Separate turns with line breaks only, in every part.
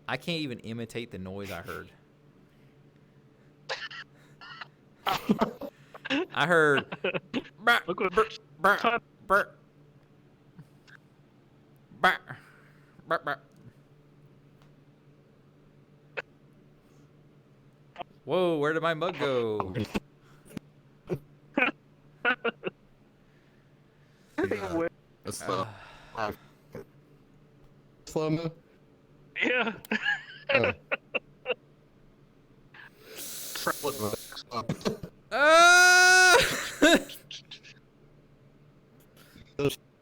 I can't even imitate the noise I heard. I heard.
Look what
Whoa, where did my mug go?
Slow-mo?
Yeah.
Oh.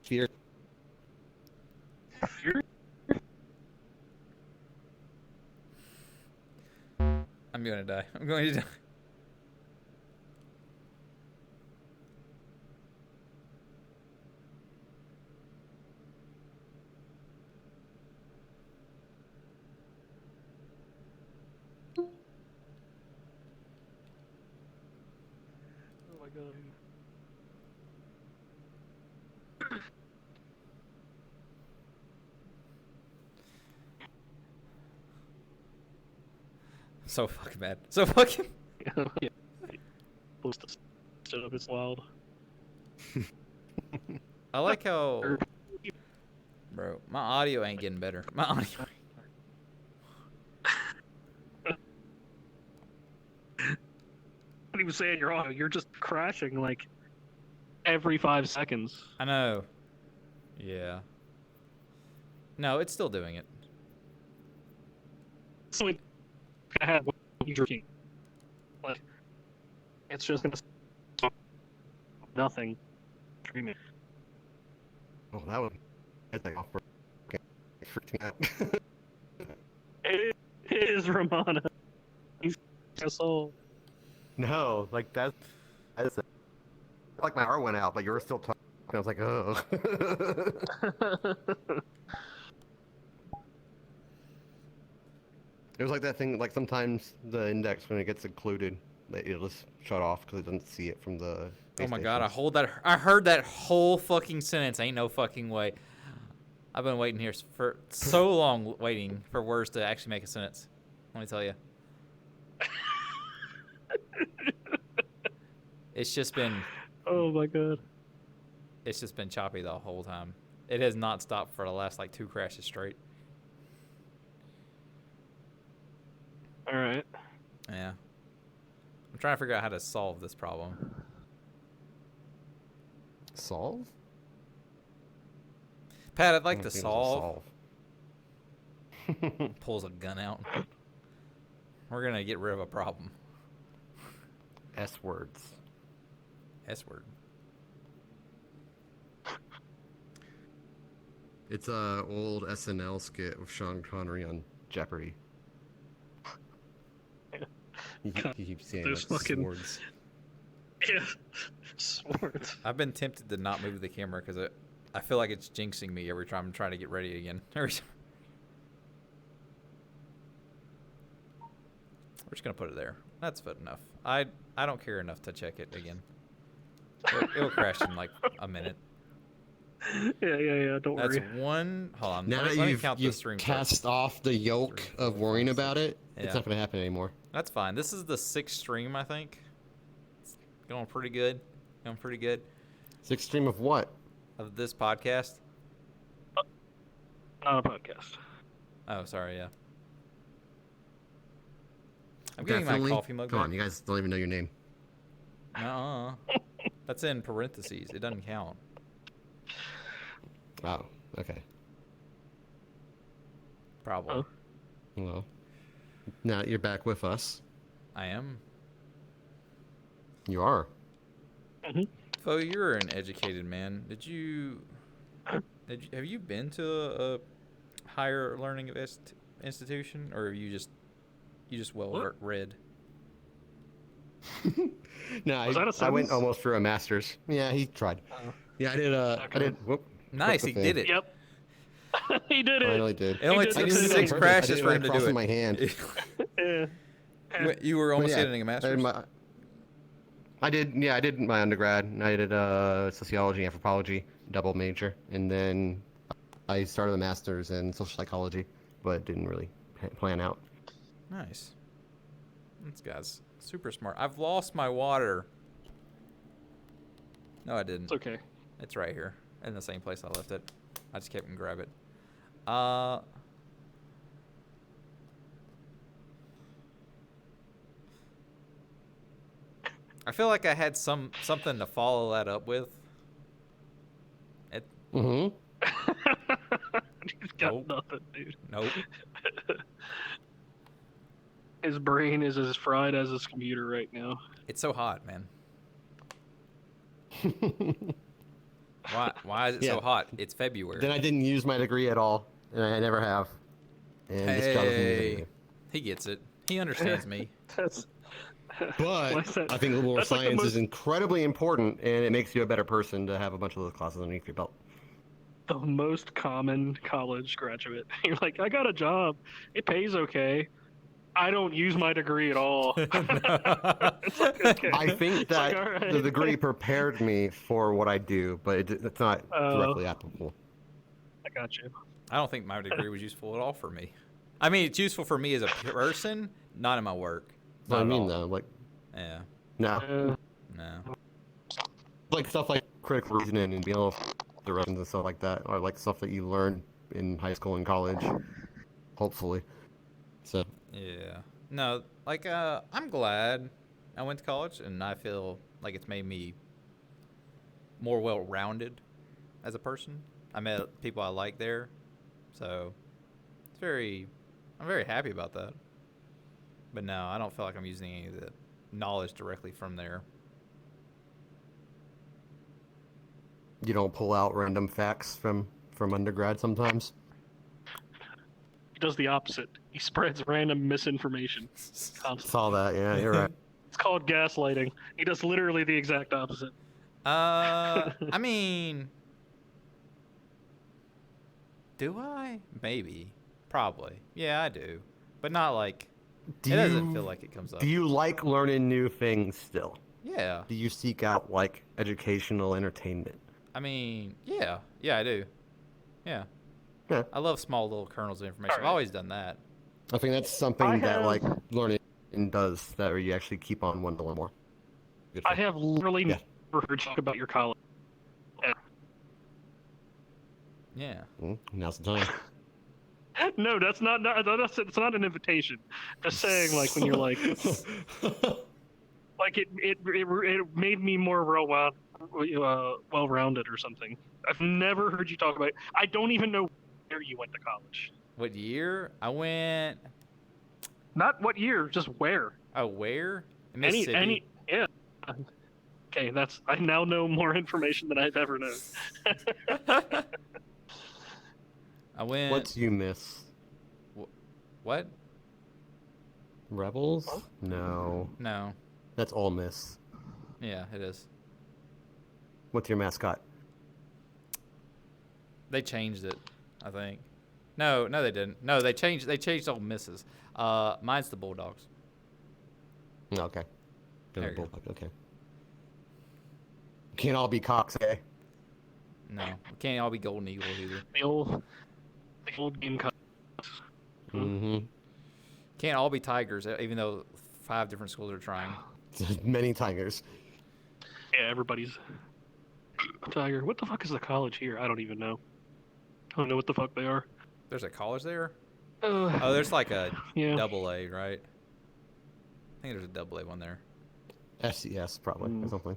Fear.
I'm going to die. I'm going to die.
Oh my god.
So fucking bad. So fucking.
Yeah. Stood up, it's wild.
I like how. Bro, my audio ain't getting better. My audio.
Not even saying you're on. You're just crashing like every 5 seconds.
I know. Yeah. No, it's still doing it.
So we have you drinking. Like, it's just gonna stop nothing. Dreaming.
Oh, that was. I think off for. Freaking out.
It is Romana. He's a soul.
No, like that's like my heart went out, but you were still talking. I was like, oh. It was like that thing. Like sometimes the index, when it gets included, it'll just shut off because it doesn't see it from the.
Oh my god! I heard that whole fucking sentence. Ain't no fucking way. I've been waiting here for so long, waiting for words to actually make a sentence. Let me tell you. It's just been.
Oh my god.
It's just been choppy the whole time. It has not stopped for the last like 2 crashes straight.
All right.
Yeah. I'm trying to figure out how to solve this problem.
Solve?
Pat, I'd like to solve. Pulls a gun out. We're gonna get rid of a problem.
S words.
S word.
It's a old SNL skit with Sean Connery on Jeopardy. He keeps saying
There's
like
fucking-
swords.
Yeah. Swords.
I've been tempted to not move the camera because I feel like it's jinxing me every time I'm trying to get ready again. We're just gonna put it there. That's good enough. I don't care enough to check it again. It'll crash in like a minute.
Yeah. Don't
That's
worry.
one. Hold on.
Now
let
that
me count the
you've
stream
cast
first.
off the yoke
3, 4,
of worrying
5,
about it,
Yeah.
it's not going to happen anymore.
That's fine. This is the 6th stream, I think. It's going pretty good.
6th stream of what?
Of this podcast.
Not a podcast.
Oh, sorry. Yeah. I'm getting my
Definitely.
coffee mug
Come
back.
on, you guys don't even know your name.
Nuh-uh. That's in parentheses. It doesn't count.
Oh, okay.
Probably.
Oh.
Well, now you're back with us.
I am.
You are.
Fo, you're an educated man. Have you been to a higher learning institution, or are you just well read?
No,
Was that a
I went
sentence?
almost for a master's. Yeah, he tried.
Oh.
Yeah, I did.
Okay.
Whoop.
Nice,
Whoop
he
the
did
thing.
it.
Yep. He did it.
Finally did.
It only
He
took
did it.
6 crashes for him to do it.
My hand.
Yeah.
You were almost
Yeah,
getting a
I did
master's.
I did. Yeah, I did my undergrad. And I did sociology, anthropology, double major, and then I started a master's in social psychology, but didn't really plan out.
Nice. This guy's super smart. I've lost my water. No, I didn't.
It's okay.
It's right here in the same place I left it. I just kept and grab it. I feel like I had something to follow that up with.
Mm-hmm.
He's got
Nope.
nothing, dude.
Nope.
His brain is as fried as his computer right now.
It's so hot, man. Why is it
Yeah.
so hot? It's February.
Then I didn't use my degree at all, and I never have. And this job doesn't use it either.
He gets it. He understands me.
That's.
But
Why is that-
I think liberal
that's like the
science
most-
is incredibly important, and it makes you a better person to have a bunch of those classes underneath your belt.
The most common college graduate. You're like, I got a job. It pays okay. I don't use my degree at all. It's like, okay.
I think
It's
that
like, all right.
the degree prepared me for what I do, but it's not
Oh.
directly applicable.
I got you.
I don't think my degree was useful at all for me. I mean, it's useful for me as a person, not in my work.
What I
Not at
mean,
all.
though, like,
Yeah.
no,
No.
like stuff like critical reasoning and being able to directions and stuff like that, or like stuff that you learn in high school and college, hopefully. So,
Yeah. No, like I'm glad I went to college, and I feel like it's made me more well-rounded as a person. I met people I like there, so I'm very happy about that. But no, I don't feel like I'm using any of the knowledge directly from there.
you don't pull out random facts from undergrad sometimes.
He does the opposite. He spreads random misinformation. Constantly.
Saw that, yeah, you're right.
It's called gaslighting. He does literally the exact opposite.
I mean, do I? Maybe. Probably. Yeah, I do. But not like,
Do
it doesn't
you-
feel like it comes up.
Do you like learning new things still?
Yeah.
Do you seek out like educational entertainment?
I mean, yeah. Yeah, I do. Yeah.
Yeah.
I love small little kernels of information. I've
Alright.
always done that.
I think that's something
I
that
have-
like learning does, that you actually keep on wanting to learn more. Good
I
for-
have literally
Yeah.
never heard you talk about your college.
Yeah.
Now's the time.
No, that's not. It's not an invitation. Just saying, like when you're like it made me more well-rounded or something. I've never heard you talk about it. I don't even know where you went to college.
What year? I went.
Not what year, just where.
Oh, where? In Mississippi.
Yeah. Okay, I now know more information than I've ever known.
I went.
What do you miss?
What?
Rebels? No,
No.
that's all miss.
Yeah, it is.
What's your mascot?
They changed it, I think. No, they didn't. No, they changed all misses. Mine's the Bulldogs.
No, okay.
There you go.
Okay. Can't all be cocks, eh?
No, we can't all be Golden Eagles either.
The old game.
Mm-hmm.
Can't all be Tigers, even though 5 different schools are trying.
Many tigers.
Yeah, everybody's a Tiger. What the fuck is the college here? I don't even know. I don't know what the fuck they are.
There's a college there?
Uh,
Oh, there's like a
yeah.
double A, right? I think there's a double A one there.
FCS, probably, or something.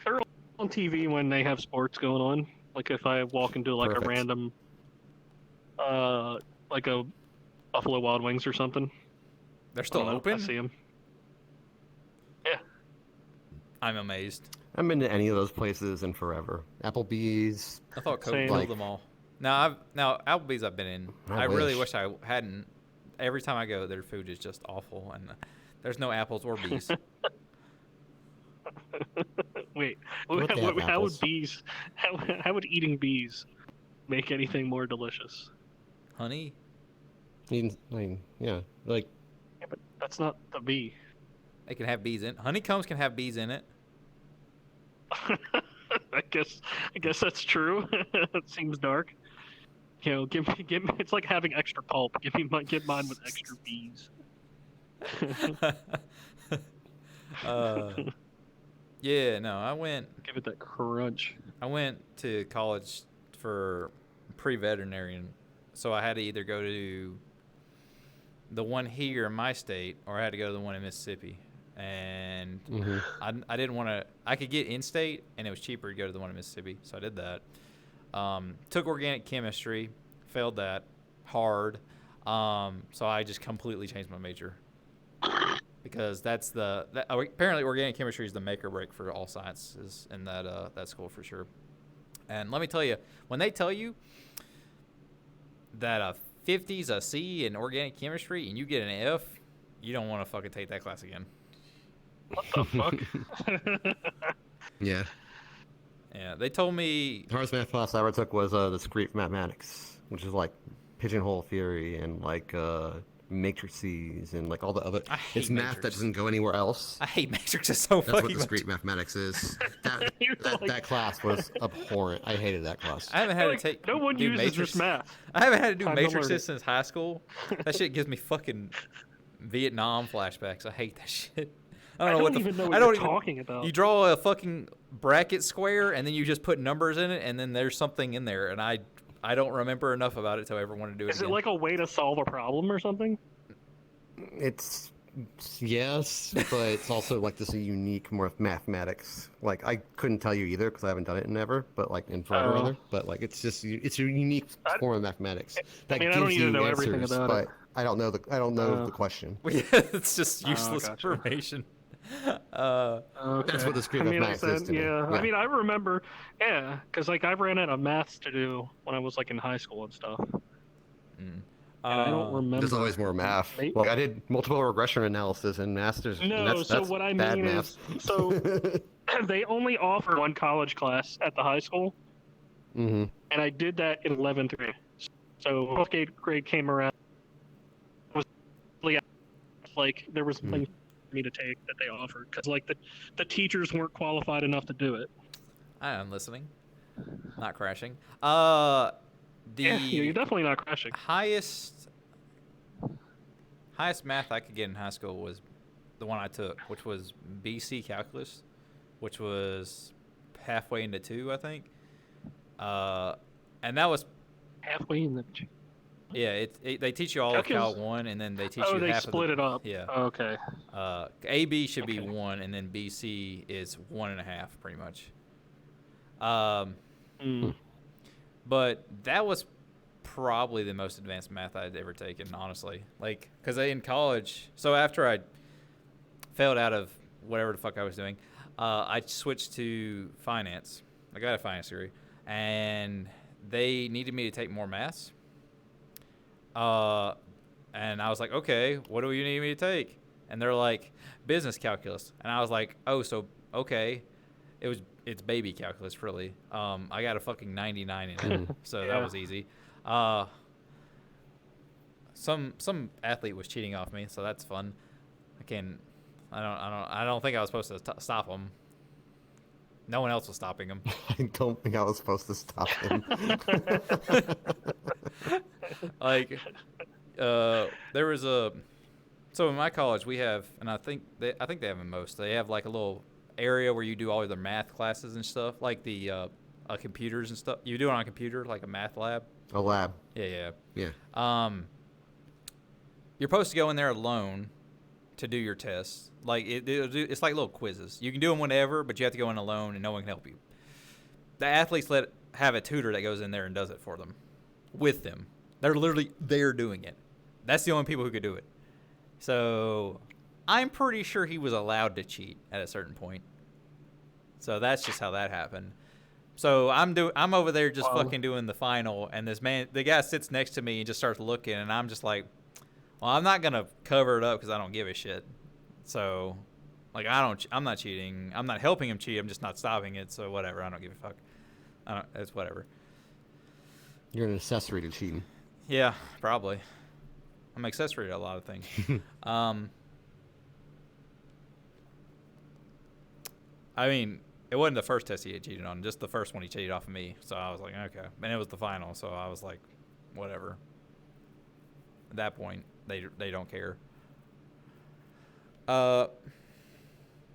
They're on TV when they have sports going on. Like if I walk into like
Perfect.
a random, like a Buffalo Wild Wings or something.
They're still
I don't know, I
open?
see them.
I'm amazed.
I haven't been to any of those places in forever. Applebee's.
I thought COVID
Same.
killed
Like-
them all. Now Applebee's I've been in.
I
I really
wish.
wish I hadn't. Every time I go, their food is just awful, and there's no apples or bees.
Wait,
What they have
how would
apples.
bees? How would eating bees make anything more delicious?
Honey?
I mean, yeah, like
Yeah, but that's not the bee.
They can have bees in. Honeycombs can have bees in it.
I guess that's true. It seems dark. Give me. It's like having extra pulp. Give mine with extra bees.
Yeah, no, I went
Give it that crunch.
to college for pre-veterinarian, so I had to either go to the one here in my state or I had to go to the one in Mississippi. And I didn't want to. I could get in-state, and it was cheaper to go to the one in Mississippi, so I did that. Took organic chemistry, failed that hard, so I just completely changed my major because apparently organic chemistry is the make or break for all sciences in that school for sure. And let me tell you, when they tell you that a 50's a C in organic chemistry and you get an F, you don't want to fucking take that class again.
What the fuck?
Yeah.
Yeah, they told me.
The hardest math class I ever took was discrete mathematics, which is like pigeonhole theory and like matrices and like all the other. It's math that doesn't go anywhere else.
I hate matrices so fucking much.
That's what discrete mathematics is. That class was abhorrent. I hated that class.
I haven't had to take.
No one uses this math.
I haven't had to do matrices since high school. That shit gives me fucking Vietnam flashbacks. I hate that shit.
I don't even know what you're talking about.
You draw a fucking bracket square and then you just put numbers in it and then there's something in there and I don't remember enough about it till I ever want to do it.
Is it like a way to solve a problem or something?
It's yes, but it's also like this unique more mathematics. Like I couldn't tell you either because I haven't done it in ever, but like in forever rather. But like it's a unique form of mathematics that gives
I don't
you
know
answers,
everything about
but
it.
I don't know the question.
Yeah, it's just useless
gotcha.
information.
Okay.
That's what discrete mathematics is to me.
Yeah. I mean, I remember, because like I ran out of maths to do when I was like in high school and stuff. And I don't remember.
There's always more math. Like I did multiple regression analysis in masters.
No,
and that's
what I
bad
mean
math.
is, so they only offer one college class at the high school, and I did that in 11th grade. So 12th grade came around. Like there was things for me to take that they offered because like the teachers weren't qualified enough to do it.
I'm listening, not crashing.
You're definitely not crashing.
Highest math I could get in high school was the one I took, which was BC calculus, which was halfway into 2, I think. And that was
halfway in the.
Yeah, they teach you all of Cal 1, and then they teach you
they
half
split
of
it up.
Yeah.
Okay.
AB should be 1, and then BC is 1.5, pretty much. But that was probably the most advanced math I'd ever taken, honestly. Like, because in college, so after I failed out of whatever the fuck I was doing, I switched to finance. I got a finance degree, and they needed me to take more maths. And I was like, okay, what do you need me to take? And they're like, business calculus. And I was like, oh, so, okay. It's baby calculus, really. I got a fucking 99 in it, so that was easy. Some athlete was cheating off me, so that's fun. I don't think I was supposed to stop him. No one else was stopping him.
I don't think I was supposed to stop him.
Like, there was so in my college we have, and I think they have in most. They have like a little area where you do all of their math classes and stuff, like the computers and stuff. You do it on a computer, like a math lab.
A lab.
Yeah.
Yeah.
You're supposed to go in there alone to do your tests. Like it's like little quizzes. You can do them whenever, but you have to go in alone, and no one can help you. The athletes have a tutor that goes in there and does it for them, with them. They're literally there doing it. That's the only people who could do it. So I'm pretty sure he was allowed to cheat at a certain point. So that's just how that happened. So I'm over there just fucking doing the final, and the guy sits next to me and just starts looking, and I'm just like, well, I'm not gonna cover it up because I don't give a shit. So, like, I'm not cheating. I'm not helping him cheat. I'm just not stopping it. So whatever. I don't give a fuck. It's whatever.
You're an accessory to cheating.
Yeah, probably. I'm an accessory to a lot of things. I mean, it wasn't the first test he had cheated on, just the first one he cheated off of me. So I was like, okay. And it was the final, so I was like, whatever. At that point, they don't care. So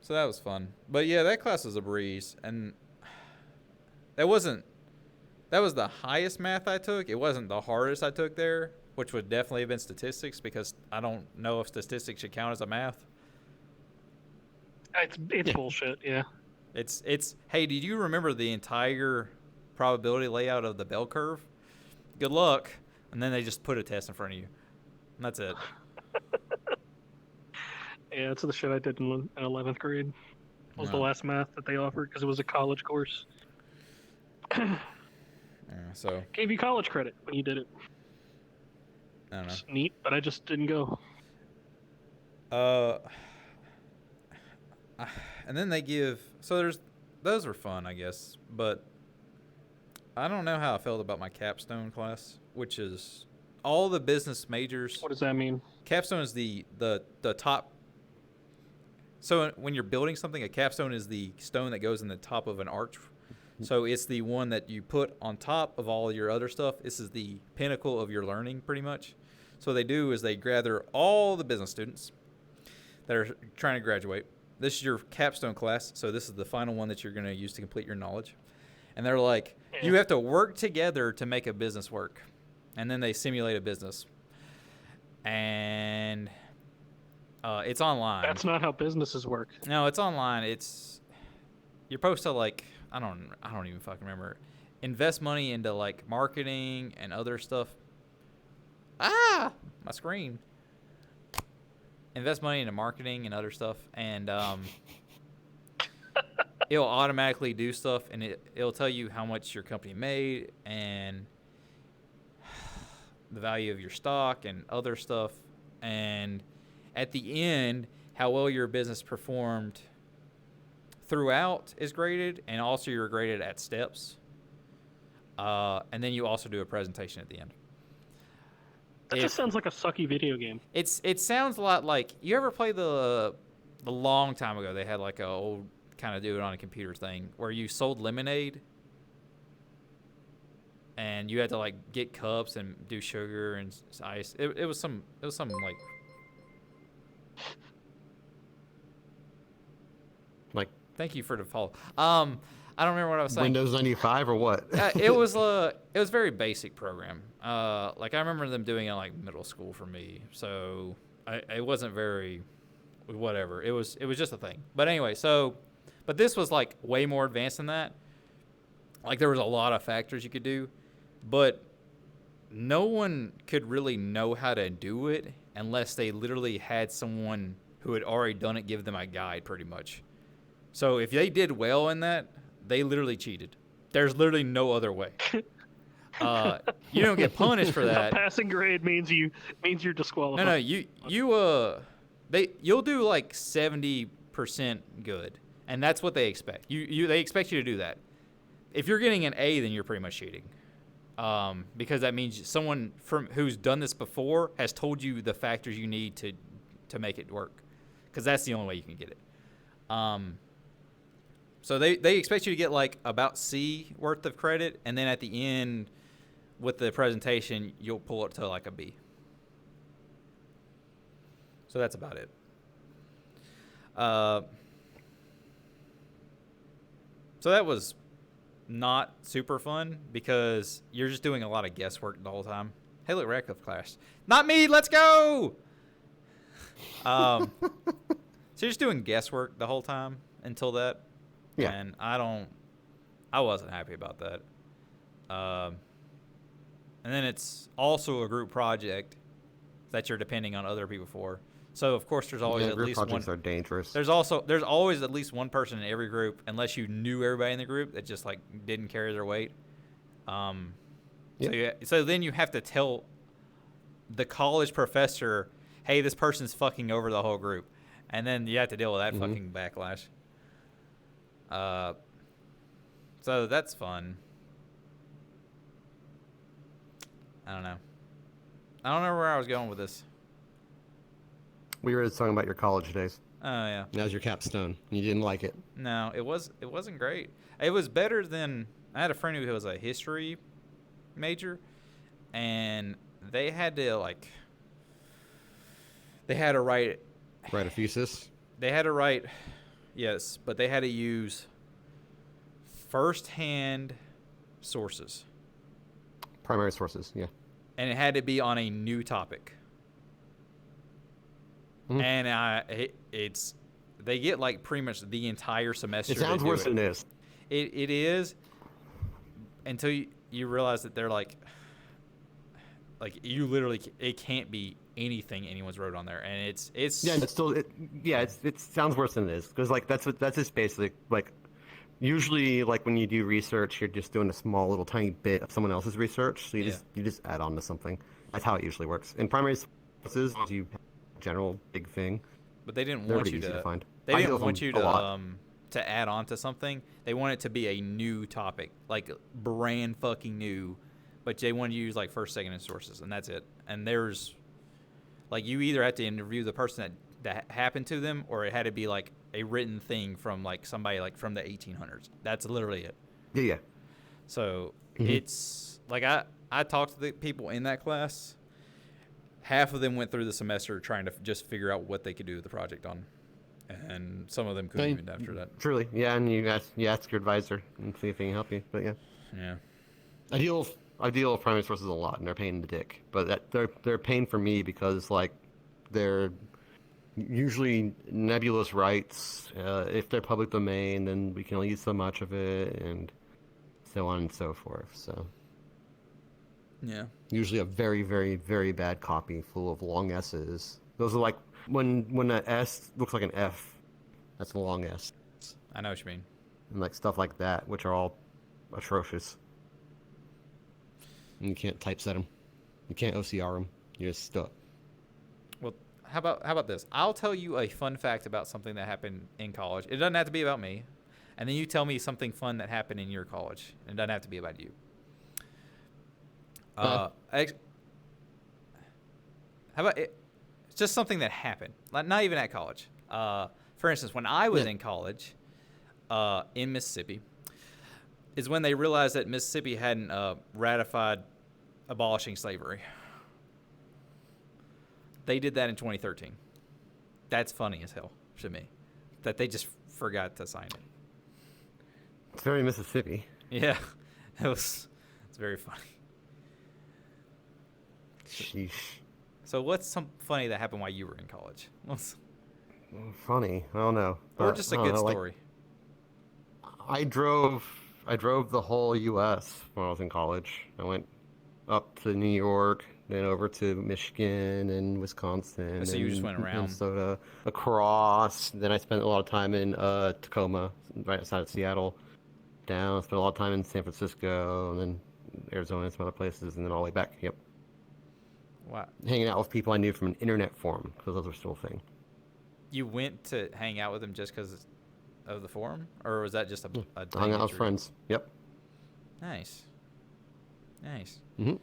that was fun. But yeah, that class was a breeze, and that was the highest math I took. It wasn't the hardest I took there, which would definitely have been statistics, because I don't know if statistics should count as a math.
It's bullshit. Yeah.
It's hey, did you remember the entire probability layout of the bell curve? Good luck. And then they just put a test in front of you. And that's it.
Yeah, it's the shit I did in 11th grade. It was the
No.
last math that they offered because it was a college course.
Yeah, so
Gave you college credit when you did it.
I don't know.
It's neat, but I just didn't go.
And then they give, so those were fun, I guess, but I don't know how I felt about my capstone class, which is all the business majors.
What does that mean?
Capstone is the top. So when you're building something, a capstone is the stone that goes in the top of an arch. So it's the one that you put on top of all your other stuff. This is the pinnacle of your learning, pretty much. So what they do is they gather all the business students that are trying to graduate. This is your capstone class, so this is the final one that you're going to use to complete your knowledge. And they're like, you have to work together to make a business work. And then they simulate a business. And it's online.
That's not how businesses work.
No, it's online. You're supposed to, like, I don't even fucking remember. Invest money into, like, marketing and other stuff. Ah, my screen. Invest money into marketing and other stuff, and it'll automatically do stuff, and it'll tell you how much your company made and the value of your stock and other stuff, and at the end, how well your business performed throughout is graded, and also you're graded at steps, and then you also do a presentation at the end.
That just sounds like a sucky video game.
It sounds a lot like, you ever play the long time ago, they had like a old kind of do it on a computer thing where you sold lemonade and you had to like get cups and do sugar and ice. It was something like thank you for the follow. I don't remember what I was saying.
Windows 95 or what?
It was a very basic program. Like I remember them doing it in like middle school for me, so it wasn't very whatever. It was just a thing. But anyway, but this was like way more advanced than that. Like there was a lot of factors you could do, but no one could really know how to do it unless they literally had someone who had already done it give them a guide, pretty much. So if they did well in that, they literally cheated. There's literally no other way. You don't get punished for that.
A passing grade means you're disqualified.
No, you'll do like 70% good, and that's what they expect. They expect you to do that. If you're getting an A, then you're pretty much cheating, because that means someone who's done this before has told you the factors you need to make it work, because that's the only way you can get it. So they expect you to get like about C worth of credit, and then at the end with the presentation, you'll pull it to like a B. So that's about it. So that was not super fun because you're just doing a lot of guesswork the whole time. Hey, look, Radcliffe class. Not me, let's go! So you're just doing guesswork the whole time until that.
Yeah.
And I wasn't happy about that. And then it's also a group project that you're depending on other people for. So of course there's always at
group
least
projects
one.
are dangerous.
There's always at least one person in every group, unless you knew everybody in the group that just like didn't carry their weight. So then you have to tell the college professor, hey, this person's fucking over the whole group, and then you have to deal with that fucking backlash. So that's fun. I don't know where I was going with this.
We were just talking about your college days.
Oh yeah.
That was your capstone. You didn't like it.
No, it wasn't great. It was better than I had a friend who was a history major, and they had to like they had to write
Right, a thesis.
they had to write yes, but they had to use first-hand sources,
Primary sources, yeah.
and it had to be on a new topic.
Mhm.
And it's they get like pretty much the entire semester.
It sounds
to do
worse
it.
than it is.
It is until you realize that they're like you literally it can't be anything anyone's wrote on there, and it's
Yeah, and it's still it sounds worse than it is because like that's just basically like usually like when you do research you're just doing a small little tiny bit of someone else's research, so you just add on to something. That's how it usually works. In primary sources, you have a general big thing.
but they didn't
They're
want
pretty
you
easy to
to
find.
they
I
didn't
deal
want
with
you
them a lot.
to add on to something. They want it to be a new topic, like brand fucking new, but they want you to use like first, second, and sources, and that's it. And there's like you either have to interview the person that happened to them, or it had to be like a written thing from like somebody like from the 1800s. That's literally it.
Yeah.
So
Mhm.
it's like I talked to the people in that class. Half of them went through the semester trying to just figure out what they could do with the project on, and some of them couldn't
I-
even after that.
Truly, yeah, and you ask your advisor and see if he can help you. But yeah,
Yeah.
I deal with primary sources a lot, and they're a pain in the dick. But they're a pain for me because like they're usually nebulous rights. If they're public domain, then we can only use so much of it, and so on and so forth. So
Yeah.
usually a very, very, very bad copy full of long S's. Those are like when an S looks like an F, that's a long S,
I know what you mean.
and like stuff like that, which are all atrocious. And you can't typeset them. You can't OCR them. You're just stuck.
Well, how about this? I'll tell you a fun fact about something that happened in college. It doesn't have to be about me, and then you tell me something fun that happened in your college. It doesn't have to be about you. How about it? It's just something that happened, like not even at college. For instance, when I was
Yeah.
in college, in Mississippi, is when they realized that Mississippi hadn't ratified abolishing slavery. They did that in 2013. That's funny as hell to me, that they just forgot to sign it.
It's very Mississippi.
Yeah, it's very funny.
Sheesh.
So what's some funny that happened while you were in college?
Funny. I don't know.
Or
But
just a
I don't
good
know, like,
story.
I drove the whole U.S. when I was in college. I went up to New York, then over to Michigan and Wisconsin,
So you just
and
went around.
Minnesota, across. Then I spent a lot of time in Tacoma, right outside of Seattle. Down, spent a lot of time in San Francisco, and then Arizona and some other places, and then all the way back. Yep,
Wow.
hanging out with people I knew from an internet forum because those were still a thing.
You went to hang out with them just because of the forum? Or was that just a
I
thing
hung
that
out with
you were-
friends. Yep.
Nice. Nice.
hmm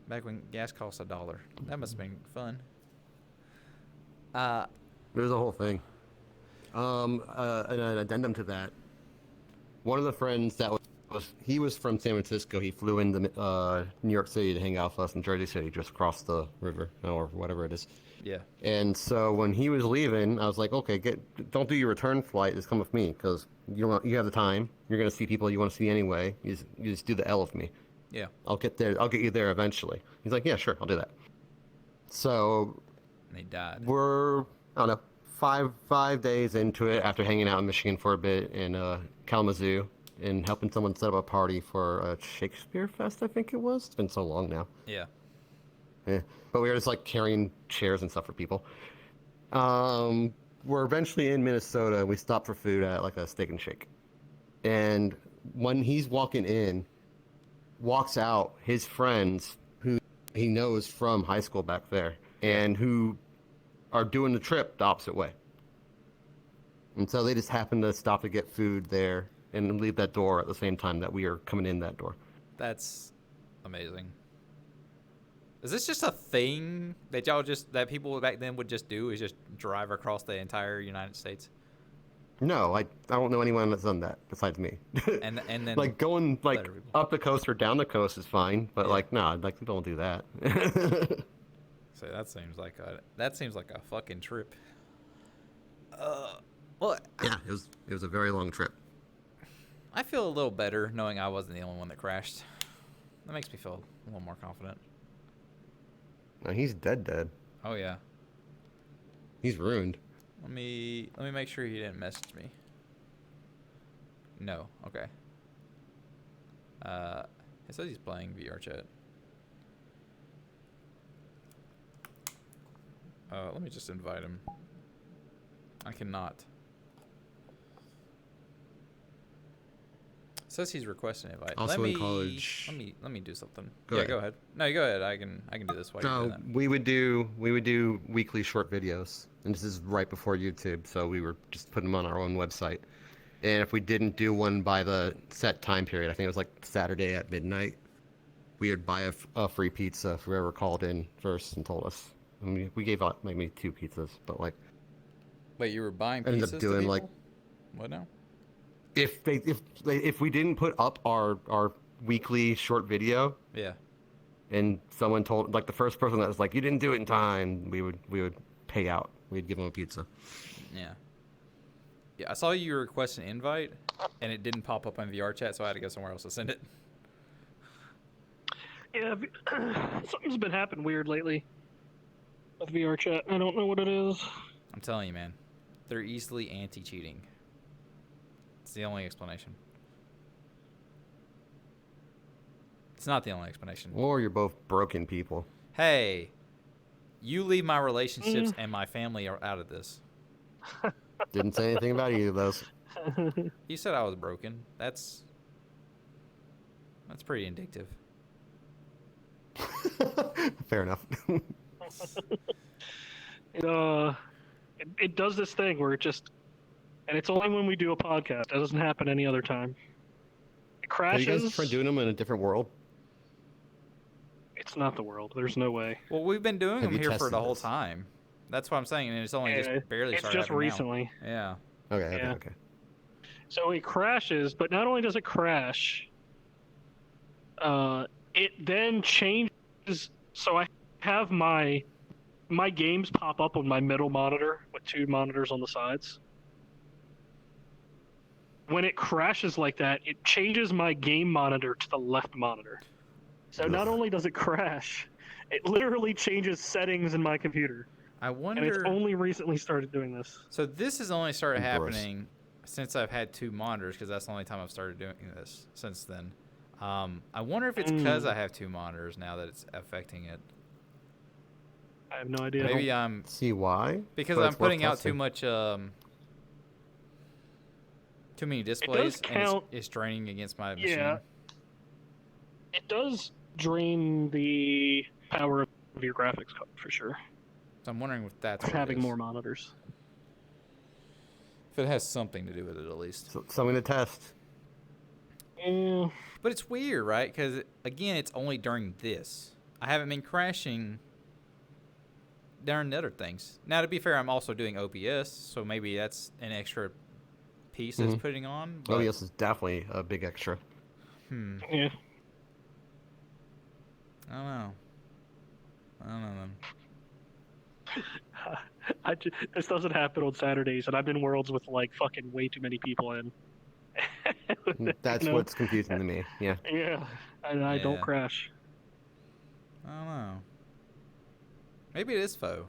Back when gas cost $1. That must have been fun.
It was a whole thing. An addendum to that. One of the friends that he was from San Francisco. He flew into New York City to hang out with us in Jersey City, just across the river or whatever it is.
Yeah.
And so when he was leaving, I was like, okay, don't do your return flight. Just come with me because you have the time. You're gonna see people you want to see anyway. You just do the L with me.
Yeah.
I'll get there. I'll get you there eventually. He's like, yeah, sure, I'll do that. So
And they died.
we're I don't know 5 days into it after hanging out in Michigan for a bit in Kalamazoo and helping someone set up a party for a Shakespeare Fest. I think it was. It's been so long now.
Yeah.
Yeah. But we were just like carrying chairs and stuff for people. We're eventually in Minnesota. We stopped for food at like a Steak and Shake. And when he's walking in, walks out his friends who he knows from high school back there and who are doing the trip the opposite way. And so they just happen to stop to get food there and leave that door at the same time that we are coming in that door.
That's amazing. Is this just a thing that that people back then would just do? Is just drive across the entire United States?
No, I don't know anyone that's done that besides me.
And then
Like going like
let everybody-
up the coast or down the coast is fine, but
Yeah.
like no, like don't do that.
So that seems like a fucking trip. Well,
Yeah, it was a very long trip.
I feel a little better knowing I wasn't the only one that crashed. That makes me feel a little more confident.
No, he's dead.
Oh yeah.
He's ruined.
Let me make sure he didn't message me. No. Okay. It says he's playing VR chat. Let me just invite him. I cannot. It says he's requesting an invite.
Also in college.
Let me do something.
Go ahead.
Go ahead. No, you go ahead. I can do this while you're doing
So
that.
we would do weekly short videos, and this is right before YouTube, so we were just putting them on our own website. And if we didn't do one by the set time period, I think it was like Saturday at midnight, we would buy a free pizza for whoever called in first and told us. I mean, we gave out maybe 2 pizzas, but like
Wait, you were buying pizzas
ended up
to
doing
people?
like
What now?
if we didn't put up our weekly short video,
Yeah.
and someone told like the first person that was like you didn't do it in time, we would pay out. We'd give them a pizza.
Yeah. Yeah, I saw you request an invite, and it didn't pop up on VR chat, so I had to go somewhere else to send it.
Yeah, something's been happening weird lately with VR chat. I don't know what it is.
I'm telling you, man. They're easily anti-cheating. It's the only explanation. It's not the only explanation.
Or you're both broken people.
Hey, you leave my relationships and my family are out of this.
Didn't say anything about either of those.
You said I was broken. That's pretty indicative.
Fair enough.
It does this thing where and it's only when we do a podcast. It doesn't happen any other time. It
Have you
crashes.
guys tried doing them in a different world?
It's not the world. There's no way.
Well, we've been doing
Have
them
you
here for
tested
the whole
this?
time. That's what I'm saying, and it's only
Yeah,
just barely
It's
started
just
happening now.
recently.
Yeah.
Okay,
Yeah.
okay.
So it crashes, but not only does it crash, it then changes. So I have my games pop up on my middle monitor with 2 monitors on the sides. When it crashes like that, it changes my game monitor to the left monitor. So not
Ugh.
only does it crash, it literally changes settings in my computer.
I
And it's
wonder.
only recently started doing this.
So this has only started
Gross.
happening since I've had 2 monitors, because that's the only time I've started doing this since then. I wonder if it's because I have 2 monitors now that it's affecting it.
I have no idea.
Maybe I'm
See why?
because
But
I'm
it's worth
putting out too
testing.
much too many displays, and
count.
it's draining against my machine.
Yeah. It does drain the power of your graphics card for sure.
So I'm wondering if that's what it
Having
is.
more monitors.
If it has something to do with it, at least.
So, something to test.
Yeah.
But it's weird, right? Because, again, it's only during this. I haven't been crashing during the other things. Now, to be fair, I'm also doing OBS, so maybe that's an extra piece that's
Mhm.
putting on. But,
OBS is definitely a big extra.
Yeah.
I don't know. Then.
This doesn't happen on Saturdays, and I've been worlds with like fucking way too many people in.
That's
You know?
what's confusing to me. Yeah.
Yeah, and I don't
Yeah.
crash.
I don't know. Maybe it is faux.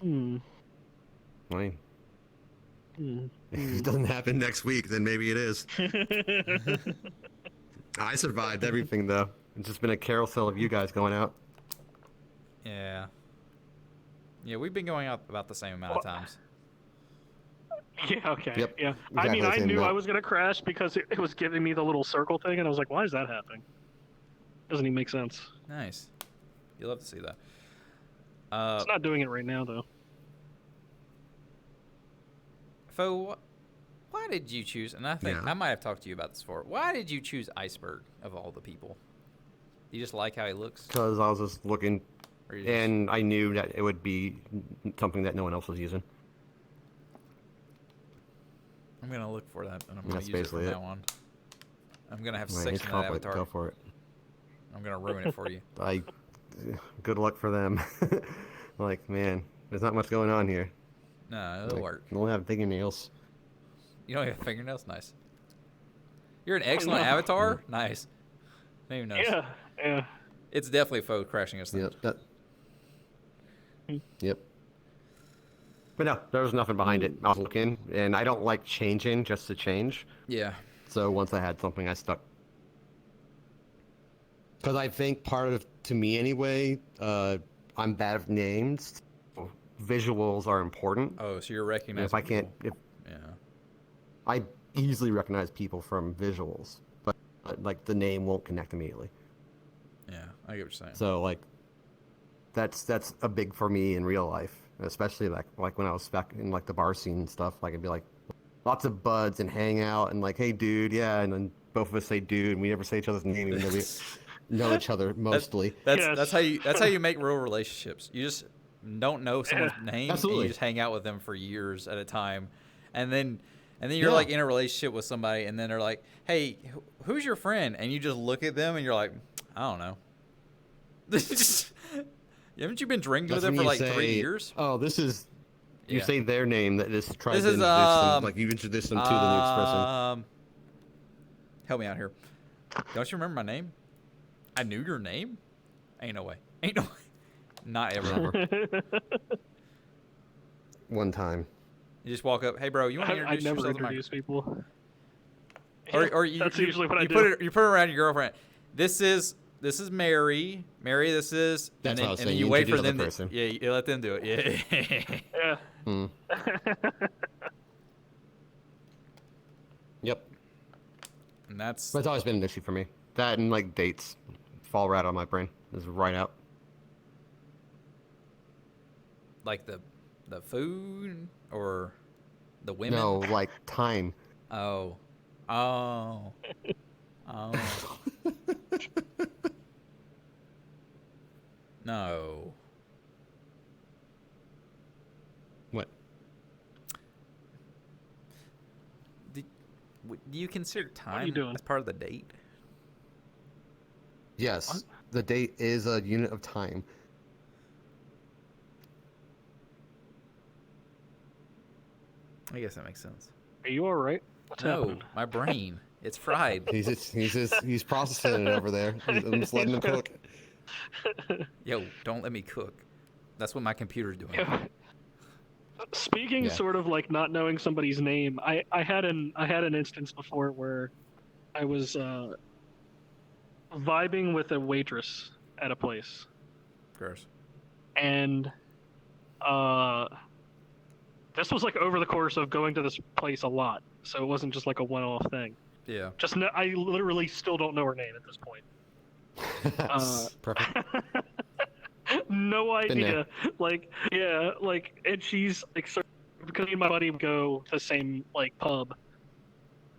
Hmm.
I mean,
Hmm.
if it doesn't happen next week, then maybe it is. I survived everything though. It's just been a carousel of you guys going out.
Yeah. Yeah, we've been going out about the same amount of times.
Yeah. Okay.
Yep,
Yeah.
exactly
I mean,
the
I
same
knew I
amount.
was gonna crash because it was giving me the little circle thing, and I was like, "Why is that happening?" Doesn't even make sense.
Nice. You love to see that.
It's not doing it right now, though.
Fo, why did you choose? And I think
Yeah.
I might have talked to you about this before. Why did you choose Iceberg of all the people? You just like how he looks?
because I was just looking,
Or you just...
and I knew that it would be something that no one else was using.
I'm going to look for that, and I'm going
That's
to use it from
basically
now on. I'm going to have
Right,
sex
it's
in that
conflict.
avatar.
Go for it.
I'm going to ruin it for you.
Good luck for them. Like, man, there's not much going on here.
No, it'll work.
You don't have fingernails.
You don't have fingernails? Nice. You're an excellent avatar? Nice. I didn't even notice.
Yeah.
It's definitely faux crashing us.
Yep. Yep. But no, there was nothing behind it. I was looking, and I don't like changing just to change.
Yeah.
So once I had something, I stuck. Because I think to me anyway, I'm bad with names. Visuals are important.
Oh, so you're
And
recognizing
if I can't,
people. Yeah.
I easily recognize people from visuals, but like the name won't connect immediately.
Yeah, I get what you're saying.
So like, that's a big for me in real life, especially like when I was back in like the bar scene and stuff. Like it'd be like lots of buds and hang out and like, hey dude, yeah, and then both of us say dude, and we never say each other's name even though we know each other mostly.
That's how you make real relationships. You just don't know someone's name,
absolutely.
and you just hang out with them for years at a time, and then you're like in a relationship with somebody, and then they're like, "Hey, who's your friend?" And you just look at them, and you're like, "I don't know." Haven't you been drinking with them for like 3 years?
Oh, this is. You
Yeah.
say their name that is tries
This
to
is,
introduce them, like you introduce them to the next person.
Help me out here. Don't you remember my name? I knew your name? Ain't no way. Ain't no way. Not ever.
One time.
You just walk up, hey bro, you want to
I
introduce
never
yourself to my...
introduce people.
Or
That's usually what I do.
You put it around your girlfriend. This is Mary. Mary, this is...
That's what I was
and then
saying.
you
You
wait for
introduce
them
the
to...
person.
Yeah, you let them do it. Yeah.
Yeah.
Hmm. Yep.
And that's...
That's always been an issue for me. That and like dates fall right on my brain. Is right out.
Like the food or the women?
No, like time.
Oh. No.
What?
Do you consider time
are you doing?
as part of the date?
Yes. The date is a unit of time.
I guess that makes sense.
Are you all right? What's
No,
happening?
my brain. It's fried.
He's processing it over there. I'm just letting him cook.
Yo, don't let me cook. That's what my computer's doing.
Yeah. Speaking
Yeah.
sort of like not knowing somebody's name, I had an instance before where I was vibing with a waitress at a place,
Gross.
and this was like over the course of going to this place a lot, so it wasn't just like a one-off thing.
Yeah.
Just I literally still don't know her name at this point.
Perfect.
No
Been there.
idea. Like, yeah, like, and she's like, so, because me and my buddy would go to the same like pub.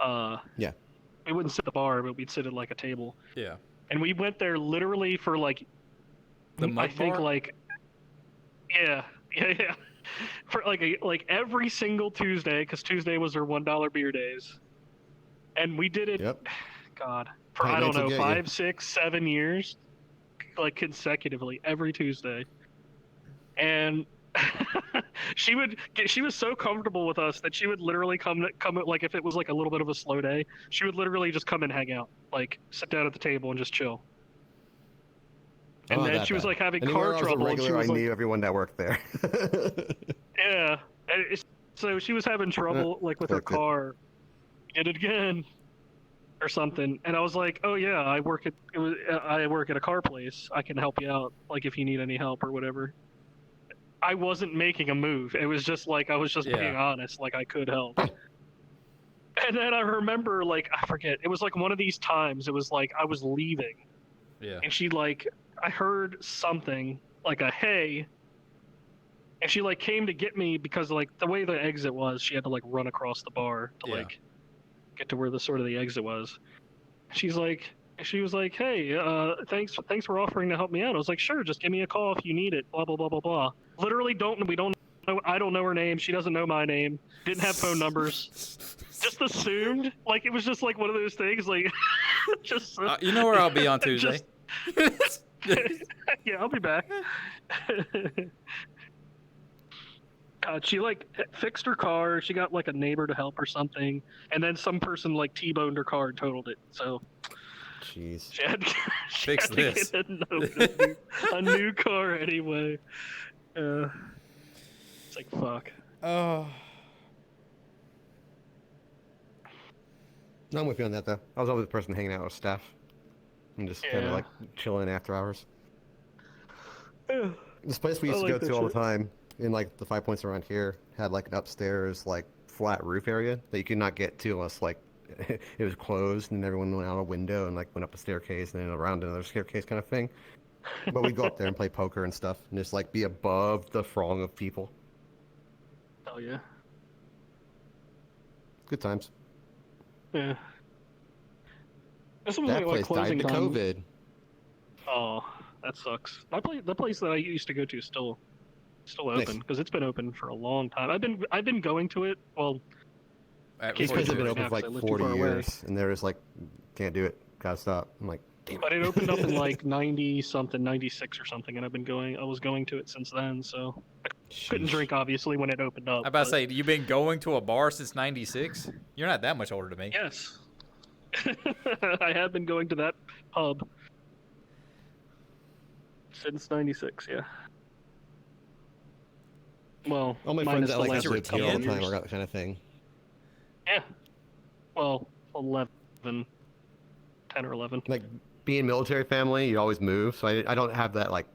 Yeah.
We wouldn't sit at the bar, but we'd sit at like a table,
Yeah.
and we went there literally for like,
The mud
I think
bar?
like, yeah, for like every single Tuesday, because Tuesday was her $1 beer days, and we did it.
Yep.
God, for
Tight
I don't
nights will
know,
get you.
5, 6, 7 years, like consecutively every Tuesday. And she was so comfortable with us that she would literally come like if it was like a little bit of a slow day, she would literally just come and hang out, like sit down at the table and just chill. And
Not
then
that
she was
bad.
like having
Anywhere
car
I was a
trouble. And she
regular,
was
I
like,
knew everyone that worked there.
yeah. And so she was having trouble like with her
Fucked it.
car. Did it again, or something. And I was like, oh yeah, I work at a car place. I can help you out, like if you need any help or whatever. I wasn't making a move. It was just like I was just
Yeah.
being honest, like I could help. And then I remember, like, I forget, it was like one of these times. It was like I was leaving,
Yeah.
and she like I heard something like a hey, and she like came to get me because like the way the exit was, she had to like run across the bar to
Yeah.
like get to where the exit was. She's like, She was like, "Hey, thanks for offering to help me out." I was like, "Sure, just give me a call if you need it." Blah blah blah blah blah. Literally, we don't know. I don't know her name. She doesn't know my name. Didn't have phone numbers. Just assumed like it was just like one of those things. Like, just
You know where I'll be on Tuesday.
just yeah, I'll be back. God, she like fixed her car. She got like a neighbor to help or something, and then some person like T-boned her car and totaled it. So
Jeez.
she had, she
Fix
had
this.
to get a new car anyway. It's like fuck.
Oh.
No, I'm with you on that though. I was always the person hanging out with staff and just kind of
Yeah.
like chilling after hours.
Yeah.
This place we
I
used to
like
go
that
to all the
shit.
time in like the 5 Points around here had like an upstairs like flat roof area that you could not get to unless like it was closed and everyone went out a window and like went up a staircase and then around another staircase kind of thing. But we'd go up there and play poker and stuff and just like be above the throng of people.
Oh yeah.
Good times.
Yeah. This was
That
like
place died
closing
to
time.
COVID.
Oh, that sucks. The place that I used to go to is still
Nice.
open because it's been open for a long time. I've been going to it. Well,
At
These
Can't
places have
do
been
it
open
now
for
'cause I
like
live too
40
far away.
years and they're just like, can't do it. Gotta stop. I'm like, damn
but it opened up in like 90 something, 96 or something, and I was going to it since then. So couldn't
Sheesh.
drink obviously when it opened up.
I about to
but-
say, you've been going to a bar since '96? You're not that much older than me.
Yes. I have been going to that pub since '96. Yeah. Well,
All my
minus
friends that
the
like
last
your
live here all the
kids?
time
years.
are that kind of thing.
Yeah. Well, 11, 10 or 11.
Like being military family, you always move. So I don't have that like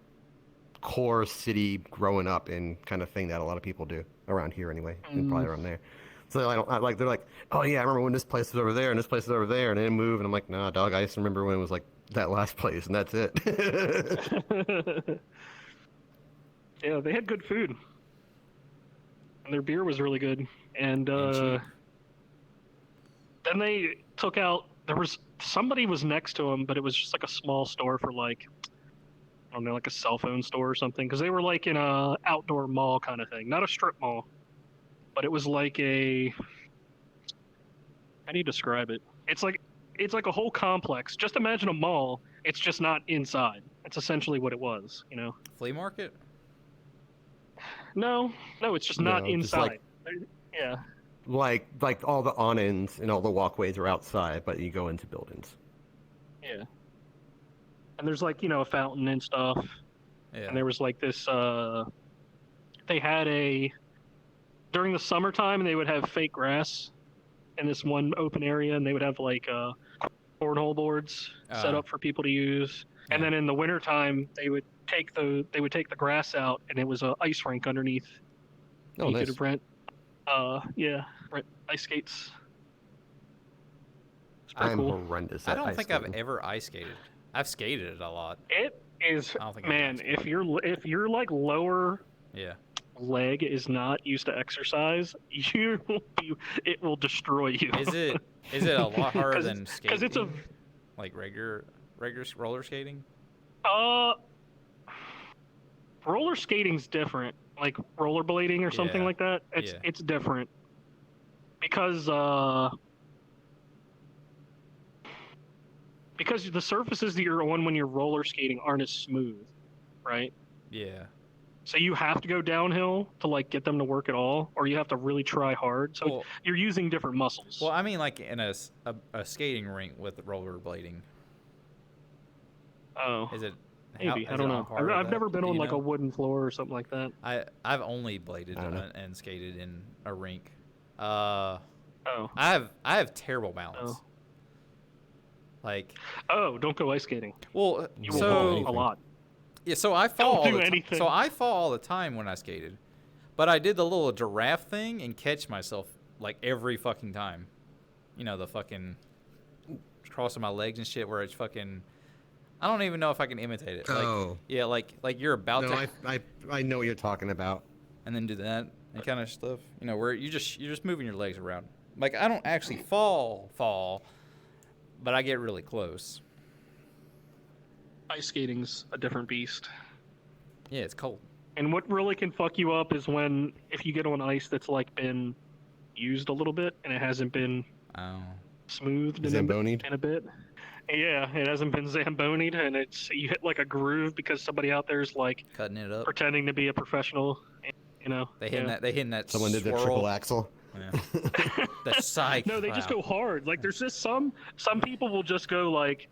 core city growing up in kind of thing that a lot of people do around here anyway, and probably around there. So they're like, oh yeah, I remember when this place was over there and this place was over there, and then move, and I'm like, nah, dog, I just remember when it was like that last place, and that's it.
Yeah, they had good food, and their beer was really good. And
cheap.
then they took out. There was somebody was next to them, but it was just like a small store for like I don't know, like a cell phone store or something, because they were like in a outdoor mall kind of thing, not a strip mall, but it was like a. How do you describe it? It's like a whole complex. Just imagine a mall. It's just not inside. It's essentially what it was, you know.
Flea market?
No, it's just not
No, just like-
inside. Yeah.
like all the awnings and all the walkways are outside, but you go into buildings.
Yeah. And there's like, a fountain and stuff.
Yeah.
And there was like this they had during the summertime they would have fake grass in this one open area, and they would have like cornhole boards set up for people to use. And
Yeah.
then in the wintertime they would take the grass out, and it was a ice rink underneath.
Oh,
you
nice.
could rent rent ice skates. It's pretty
I'm
cool.
horrendous
I
at
don't
ice
think I've
skating.
ever ice skated. I've skated it a lot.
It is,
I don't think I've
man.
done
If your like lower
Yeah.
leg is not used to exercise, it will destroy you.
Is it a lot harder
'Cause
than
it's-
skating?
'cause it's a-
like regular roller skating?
Roller skating's different. Like rollerblading or something
Yeah.
like that.
Yeah.
It's different because the surfaces that you're on when you're roller skating aren't as smooth, right?
Yeah.
So you have to go downhill to like get them to work at all, or you have to really try hard. So
Well,
you're using different muscles.
well, I mean, like in a skating rink with rollerblading.
Oh,
Is it?
maybe.
is
I
it
don't
on
know.
par with
I've
that?
never been
Do
on
you
like
know?
a wooden floor or something like that.
I've only bladed
I don't know.
and skated in a rink.
Oh.
I have terrible balance.
Oh.
Like,
Don't go ice skating.
well,
You will
So-
fall
anything.
a lot.
yeah, so I fall all
do
the time.
anything.
So I fall all the time when I skated. But I did the little giraffe thing and catch myself like every fucking time. You know, the fucking crossing my legs and shit where it's fucking I don't even know if I can imitate it. Like,
Oh.
yeah, like you're about
No,
to
I know what you're talking about.
and then do that and kind of stuff. You know, where you're just moving your legs around. Like I don't actually fall, but I get really close.
ice skating's a different beast.
Yeah, it's cold.
And what really can fuck you up is when if you get on ice that's like been used a little bit and it hasn't been
Oh.
smoothed
Zambonied?
in a bit. Yeah, it hasn't been zambonied, and it's you hit like a groove because somebody out there's like
Cutting it up.
pretending to be a professional. You know,
They hitting that. They hitting that.
Someone did the
swirl.
triple axel.
Yeah. The psych.
No, they just
Wow.
go hard. Like there's just some people will just go like,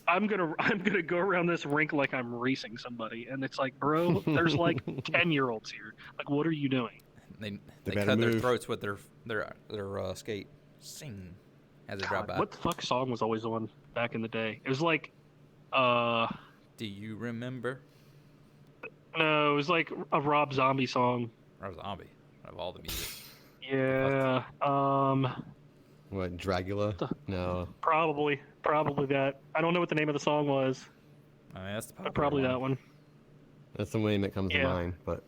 I'm gonna go around this rink like I'm racing somebody, and it's like, bro, there's like 10-year-olds here. Like, what are you doing?
They
better
cut their
move.
throats with their skate. Sing as they drop
God,
by.
what the fuck song was always on back in the day? It was like,
Do you remember?
no, it was like a Rob Zombie song.
Rob Zombie of all the music.
Yeah,
What, Dragula? No.
probably that. I don't know what the name of the song was,
I mean, that's the
but probably that one.
That's the name that comes to
Yeah.
mind, but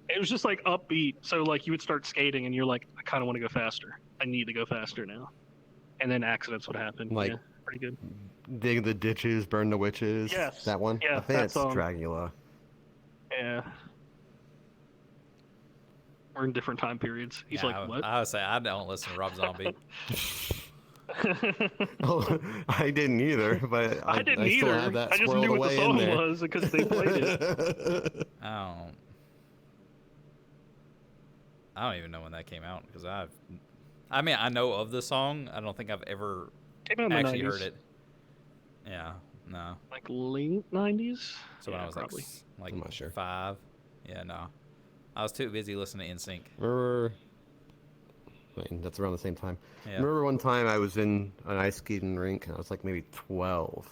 It was just like upbeat, so like you would start skating and you're like, I kind of want to go faster. I need to go faster now, and then accidents would happen.
Like-
Yeah, pretty good.
dig the ditches, burn the witches.
Yes.
That one?
Yeah,
I think
that
it's
song.
Dragula.
Yeah. We're in different time periods. He's
Yeah,
like, what?
I would say I don't listen to Rob Zombie.
Oh, I didn't either, but
I didn't
still
either.
have that
I just
swirled
knew what the
away in
song
there.
was because they played it.
I don't even know when that came out because I mean, I know of the song. I don't think I've ever
Came out in the
actually
90s.
heard it. Yeah, no.
Like late 90s?
So when
Yeah,
I was
probably.
like
I'm not sure.
5, yeah, no. I was too busy listening to NSYNC.
Remember, I mean, that's around the same time.
Yeah.
Remember one time I was in an ice skating rink, and I was like maybe 12.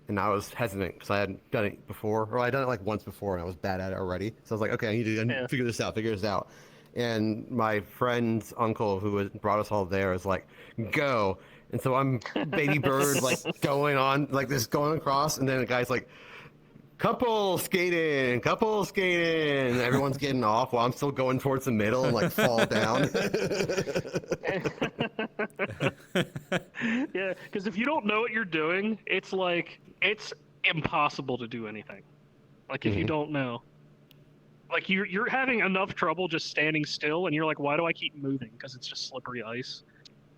And I was hesitant because I hadn't done it before, or I'd done it like once before, and I was bad at it already. So I was like, okay, I need to
Yeah.
figure this out. And my friend's uncle, who brought us all there, was like, go. And so I'm baby bird, like going on, like this going across, and then the guy's like, couple skating. And everyone's getting off while I'm still going towards the middle and like fall down.
Yeah, because if you don't know what you're doing, it's like, it's impossible to do anything. Like, if you
Mhm.
don't know. Like, you're having enough trouble just standing still, and you're like, why do I keep moving? Because it's just slippery ice.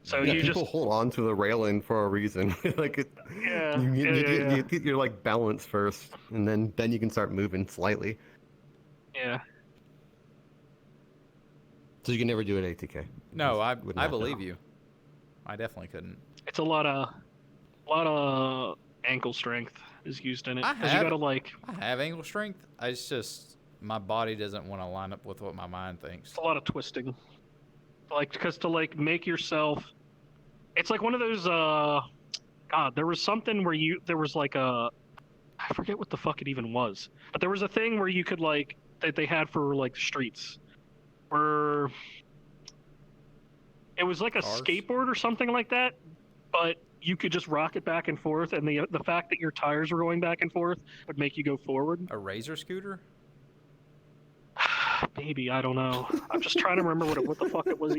So
Yeah,
you
people
just,
hold on to the railing for a reason. Like
yeah,
you get your like balance first, and then you can start moving slightly.
yeah.
So you can never do it ATK.
No, I
Would not
believe
know.
you. I definitely couldn't.
It's a lot of ankle strength is used in it.
I
Because you
have-
gotta like,
I have ankle strength. It's just my body doesn't want to line up with what my mind thinks.
it's a lot of twisting. Like, because to like make yourself, it's like one of those. God, there was something where there was like a, I forget what the fuck it even was, but there was a thing where you could like that they had for like streets, where it was like a
Cars?
skateboard or something like that, but you could just rock it back and forth, and the fact that your tires were going back and forth would make you go forward.
A razor scooter?
Maybe, I don't know. I'm just trying to remember what the fuck it was.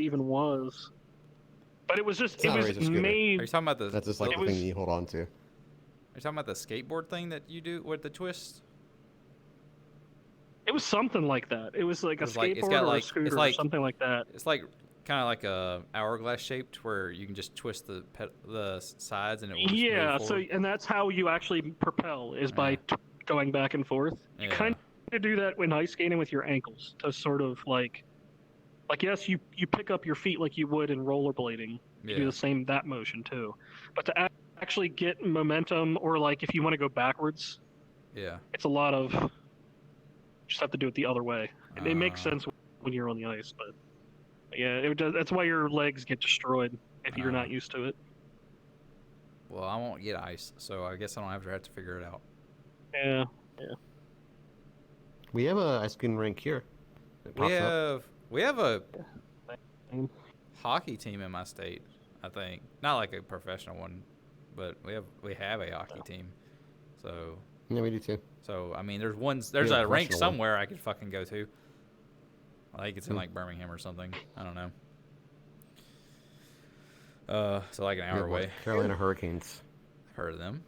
But it was just
It's not a razor scooter.
Are
made.
you talking about the?
That's just like
It
the
was-
thing that you hold on to.
Are you talking about the skateboard thing that you do with the twist?
It was something like that. It was like a
It's like- it's
skateboard
got
or a
like- it's
scooter or
like-
something like that.
It's like kind of like a hourglass shaped where you can just twist the sides and it will just
Yeah,
move
so
forward.
and that's how you actually propel is by going back and forth. You
Yeah.
kind of do that when ice skating with your ankles to sort of like yes, you pick up your feet like you would in rollerblading. You do
Yeah.
the same that motion too, but to actually get momentum or like if you want to go backwards,
Yeah.
it's a lot of just have to do it the other way. And it makes
Ah.
sense when you're on the ice, but yeah, it does, that's why your legs get destroyed if you're
Ah.
not used to it.
Well, I won't get ice, so I guess I don't have to figure it out.
Yeah.
We have a ice skating rink here. It pops up.
We have a
Same.
hockey team in my state. I think not like a professional one, but we have a hockey team. So
Yeah, we do too.
I mean, there's
Yeah,
a rink
professional one.
somewhere I could fucking go to. I think it's in like Birmingham or something. I don't know. So like an
Yeah,
hour
what,
away.
Carolina Hurricanes.
I've heard of them.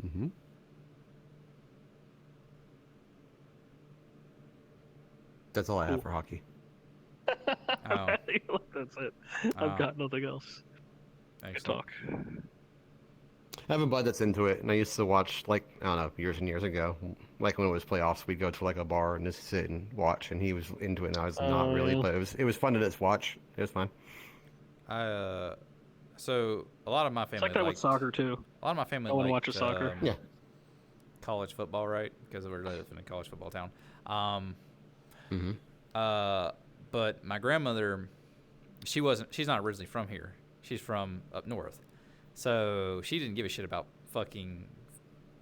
Mm-hmm. That's all I have
Cool.
for hockey.
Oh,
That's it. I've
oh,
got nothing else. Good
excellent.
talk.
I have a bud that's into it, and I used to watch, like, I don't know, years and years ago. Like, when it was playoffs, we'd go to, like, a bar and just sit and watch, and he was into it, and I was not really,
Yeah.
but it was fun to just watch. It was fun.
So a lot of my
It's
family
like that with
liked.
soccer too.
A lot of my family
No one
liked
watches soccer.
Yeah.
college football, right? Because we live in a college football town.
Mm-hmm.
But my grandmother, she's not originally from here. She's from up north. So she didn't give a shit about fucking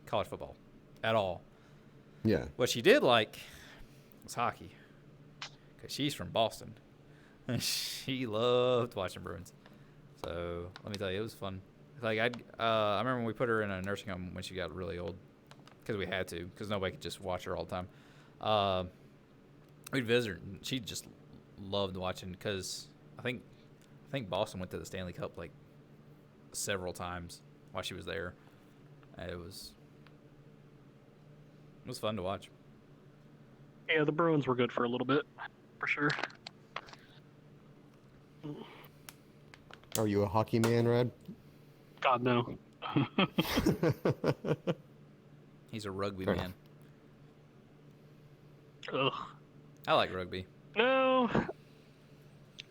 college football at all.
Yeah.
What she did like was hockey. Because she's from Boston. And she loved watching Bruins. So let me tell you, it was fun. Like I remember when we put her in a nursing home when she got really old. Because we had to. Because nobody could just watch her all the time. We'd visit her, and she just loved watching. Because I think Boston went to the Stanley Cup like several times while she was there. And it was fun to watch.
Yeah, the Bruins were good for a little bit, for sure.
Are you a hockey man, Red?
God no.
He's a rugby
Fair
man.
Ugh.
I like rugby.
No,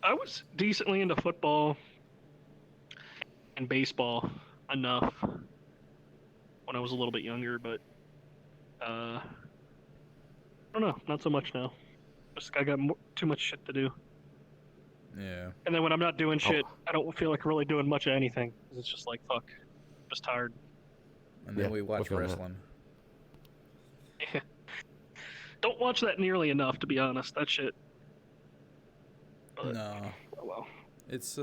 I was decently into football and baseball enough when I was a little bit younger, but I don't know, not so much now. Just I got too much shit to do,
Yeah.
and then when I'm not doing shit, I don't feel like really doing much of anything. 'Cause it's just like fuck, just tired.
And then
Yeah,
we watch
with you on that.
wrestling.
Don't watch that nearly enough, to be honest. That shit. But,
No.
oh well.
It's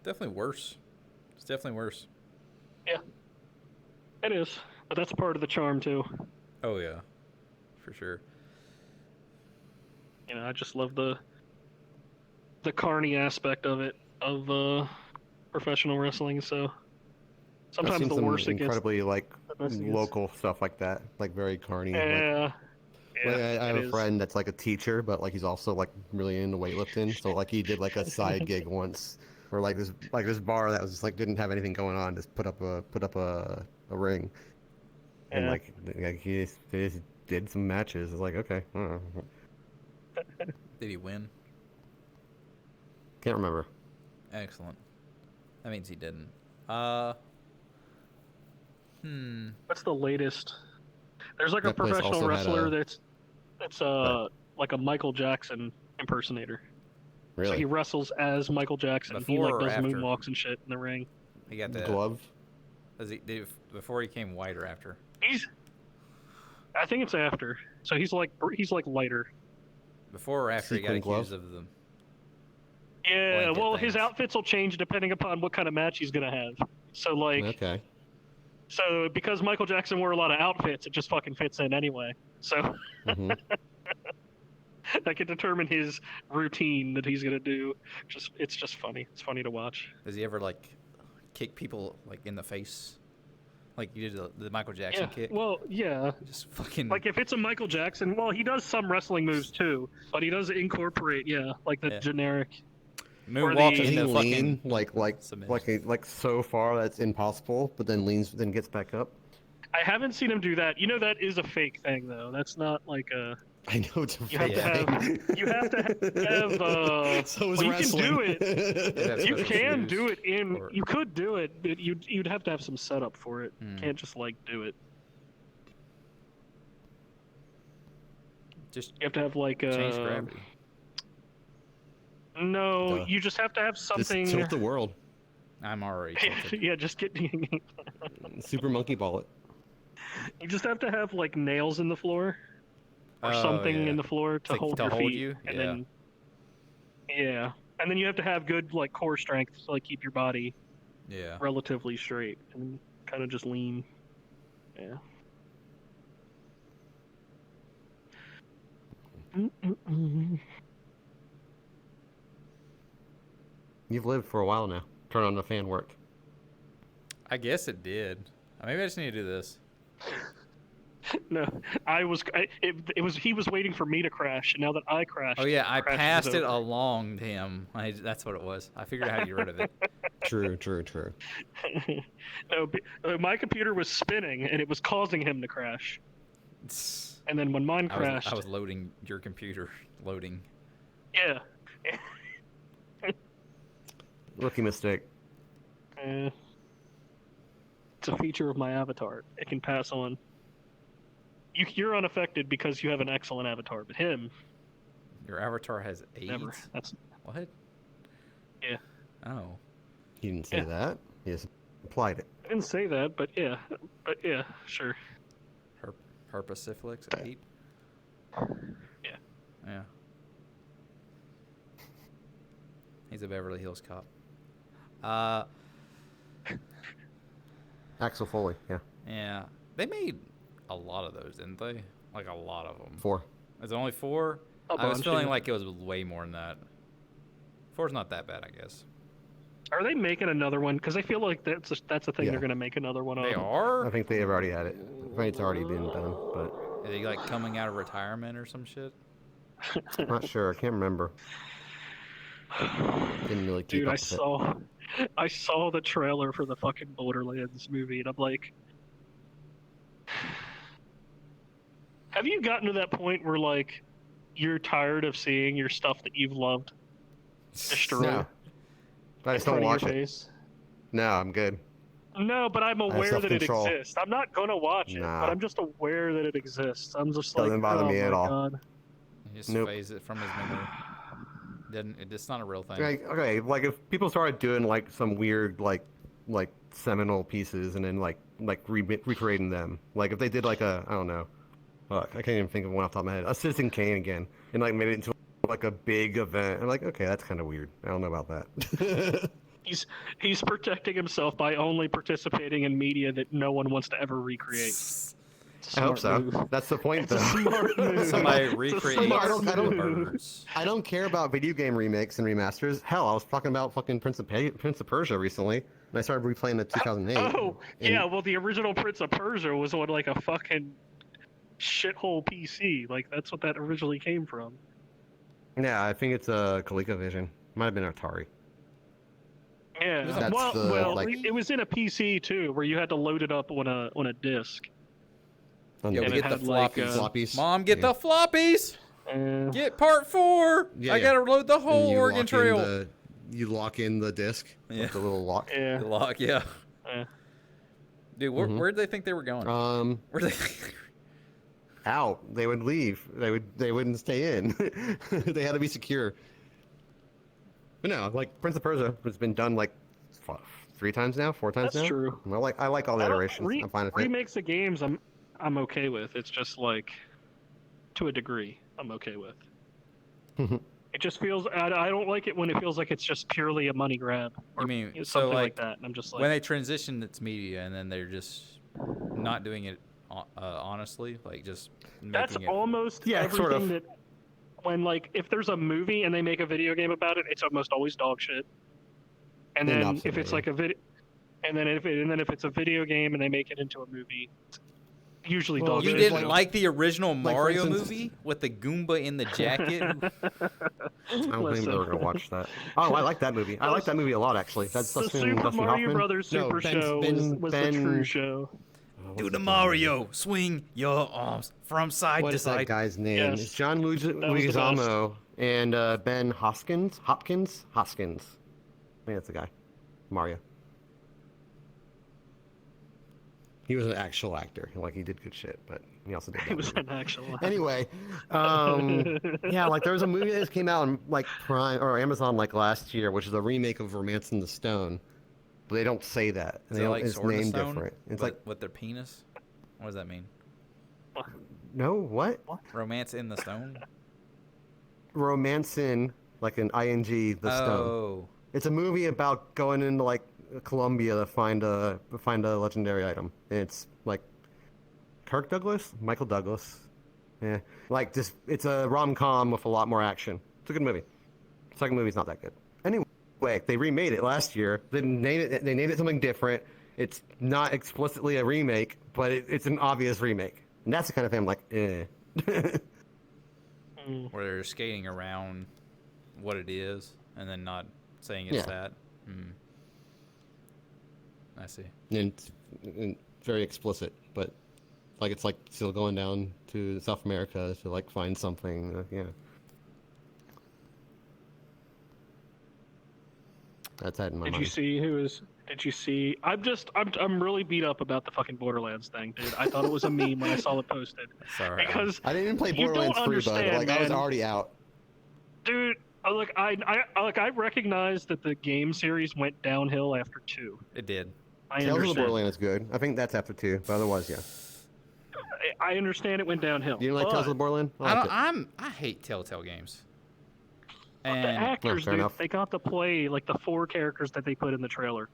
definitely worse. It's definitely worse.
Yeah, it is, but that's part of the charm too.
Oh yeah. For sure.
You know, I just love the carny aspect of it, of professional wrestling. So
I've
sometimes
seen
the
some
worse it gets,
incredibly, like,
the best it gets.
local stuff like that. Like, very carny.
Yeah,
Like,
yeah,
I have
it
a
is.
friend that's, like, a teacher, but, like, he's also, like, really into weightlifting. So, like, he did, like, a side gig once where, like, this bar that was just, like, didn't have anything going on, just put up a ring. And,
Yeah.
like they just did some matches. It's like, okay. I don't know.
Did he win?
Can't remember.
Excellent. That means he didn't.
What's the latest? There's like a
That place
professional
also had
wrestler
a-
that's
Right.
like a Michael Jackson impersonator. So
Really?
he wrestles as Michael Jackson. He
Before
like
or
does
after?
moonwalks and shit in the ring.
He got the
Glove?
before he came white or after?
I think it's after. So he's like lighter.
Before or after he got
Sequin
accused
glove?
of them.
Yeah,
Blanket
well, his
things.
outfits will change depending upon what kind of match he's gonna have. So like,
Okay.
so because Michael Jackson wore a lot of outfits, it just fucking fits in anyway. So
hmm
that can determine his routine that he's gonna do. It's just funny. It's funny to watch.
Does he ever like kick people like in the face, like you did the Michael Jackson
Yeah.
kick?
Well, yeah.
Just fucking
Like if it's a Michael Jackson, well, he does some wrestling moves too, but he does incorporate, like the
Yeah.
generic.
moonwalk
the-
Does he
into
lean
fucking submission.
like so far that's impossible, but then then gets back up?
I haven't seen him do that. You know, that is a fake thing though. That's not like a.
I know it's a
You have
fake
to have.
thing.
You have to have.
So is
well, you
wrestling.
can do it.
That's
You
special
can
shoes
do it in.
or-
You could do it, but you'd have to have some setup for it. You
Hmm.
can't just like do it.
Just
You have to have like
change gravity.
No,
Duh.
you just have to have
Just
something.
tilt the world.
Yeah,
I'm already tilted.
yeah, just get.
Super monkey ball it.
You just have to have like nails in the floor or
Oh,
something
yeah.
in the floor to
Like,
hold
to
your
hold
feet,
you?
and
Yeah.
then and then you have to have good like core strength to like keep your body
Yeah.
relatively straight and kind of just lean. Yeah.
You've lived for a while now. Turn on the fan work.
I guess it did. Maybe I just need to do this.
No, it was he was waiting for me to crash, and now that I crashed.
Oh yeah, I
crashing
passed
is
it
over.
along to him. That's what it was. I figured out how to get rid of it.
True.
No, my computer was spinning, and it was causing him to crash. And then when mine crashed,
I was loading your computer. Loading.
yeah.
Rookie mistake.
It's a feature of my avatar. It can pass on. You're unaffected because you have an excellent avatar, but him,
Your avatar has AIDS?
never. That's
What?
yeah.
Oh.
He didn't say
Yeah.
that. He just applied it.
I didn't say that, but yeah, sure.
Herpesiflix 8?
Yeah.
Yeah. He's a Beverly Hills cop.
Axel Foley. Yeah.
Yeah. They made a lot of those, didn't they? Like a lot of them.
4.
Is it only 4?
A
I was
bunch,
feeling
yeah.
like it was way more than that. 4's not that bad, I guess.
Are they making another one? Because I feel like that's a thing
Yeah.
they're gonna make another one of.
They
I
are?
think they've already had it. I think it's already been done, but
Are they like coming out of retirement or some shit?
I'm not sure. I can't remember. Didn't really keep
Dude,
up with it.
I saw the trailer for the fucking Borderlands movie, and I'm like, have you gotten to that point where like you're tired of seeing your stuff that you've loved destroyed?
No. I
in
just don't
front of
watch
your
it.
face?
No, I'm good.
No, but I'm aware that it
self-control.
exists. I'm not gonna watch it,
Nah.
but I'm just aware that it exists. I'm just
Doesn't
like,
bother
oh
me
my
at all.
God.
He just
Nope.
phased it from his memory. It's not a real thing.
Okay, like if people started doing like some weird like seminal pieces and then like recreating them, like if they did like a I don't know, fuck, I can't even think of one off the top of my head, a Citizen Kane again, and like made it into like a big event. I'm like, okay, that's kind of weird. I don't know about that.
He's protecting himself by only participating in media that no one wants to ever recreate. It's a
I hope so.
smart move.
That's the point,
It's a
though.
smart move.
Somebody
It's a
recreates
smart
I don't-
move.
birds.
I don't care about video game remakes and remasters. Hell, I was talking about fucking Prince of Persia recently, and I started replaying the 2008.
Oh,
and-
yeah, well, the original Prince of Persia was on like a fucking shithole PC. Like, that's what that originally came from.
Yeah, I think it's a ColecoVision. Might have been Atari.
Yeah,
That's the,
well,
like-
it was in a PC too, where you had to load it up on a disc.
On
Yo,
the-
And
get
it
the
had, like,
floppies.
floppies.
Mom, get
Yeah.
the floppies. Get part 4.
Yeah,
I
yeah.
gotta load the
And
whole
you
Oregon
lock in
Trail.
you lock in the disc
Yeah.
with the little lock.
Yeah,
The lock, yeah.
yeah.
Dude,
Mhm.
where did they think they were going? Where they?
Out. They would leave. They wouldn't stay in. They had to be secure. But no, like Prince of Persia has been done like 3 times now, 4 times
That's
now.
true.
I like all the
I don't-
iterations. I'm fine with it.
Remakes of games, I'm okay with. It's just like, to a degree, I'm okay with. It just feels I don't like it when it feels like it's just purely a money grab. Or
You mean, so,
something like
like,
that? And I'm just like,
when they transition its media and then they're just not doing it honestly, like just
that's
making it.
almost
Yeah,
everything
sort of.
that. When like if there's a movie and they make a video game about it, it's almost always dog shit. And
The
then
opposite
if it's
way.
like a video, and then if it's a video game and they make it into a movie, it's usually
Well,
dog
You
shit.
didn't
too.
like the original
for
Mario
instance-
movie with the Goomba in the jacket?
I don't think
Listen.
they were gonna watch that. Oh, I like that movie. I like that movie a lot, actually. That's
The
Dustin,
Super
Dustin
Mario
Hoffman.
Brothers
No,
Super
Ben-
Show
Ben-
was
Ben-
the true show.
what's
Do the
his name?
Mario, swing your arms from side
What
to
is that
side.
guy's name?
Yes.
It's John
was the
Leguizamo and Ben Hoskins. I think that's the guy. Mario. He was an actual actor. Like, he did good shit, but he also did
It
that
was
movie.
an actual.
Anyway, yeah, like there was a movie that came out on like Prime or Amazon like last year, which is a remake of Romance in the Stone. But they don't say that.
Is
They
it
don't,
like
it's
Sword in the
named
Stone?
different. It's
But
like
with their penis? What does that mean?
no, what?
Romance in the Stone?
Romance in like an ing the stone.
Oh.
It's a movie about going into like Colombia to find a legendary item. And it's like Michael Douglas. Yeah, like just it's a rom-com with a lot more action. It's a good movie. Second movie's not that good. Anyway, they remade it last year. They named it something different, It's not explicitly a remake, but it's an obvious remake. And that's the kind of thing I'm like, eh.
Where they're skating around what it is and then not saying it's
Yeah.
that. Hmm. I see.
And very explicit, but like it's like still going down to South America to like find something. Yeah. That's that in my
Did you
mind.
see who is? Did you see? I'm really beat up about the fucking Borderlands thing, dude. I thought it was a meme when I saw it posted
Sorry.
because
I didn't even play
you don't
Borderlands 3, bud.
understand,
Like I was
man.
already out.
dude. I recognize that the game series went downhill after 2.
It did.
I
Tales of the
understand.
Borderlands is good. I think that's after 2, but otherwise, yeah.
I understand it went downhill.
You didn't like Tales of the
but
Borderlands?
I
liked
don't.
it.
I hate Telltale games.
the
And
actors,
fair
dude,
enough.
they got to play like the 4 characters that they put in the trailer.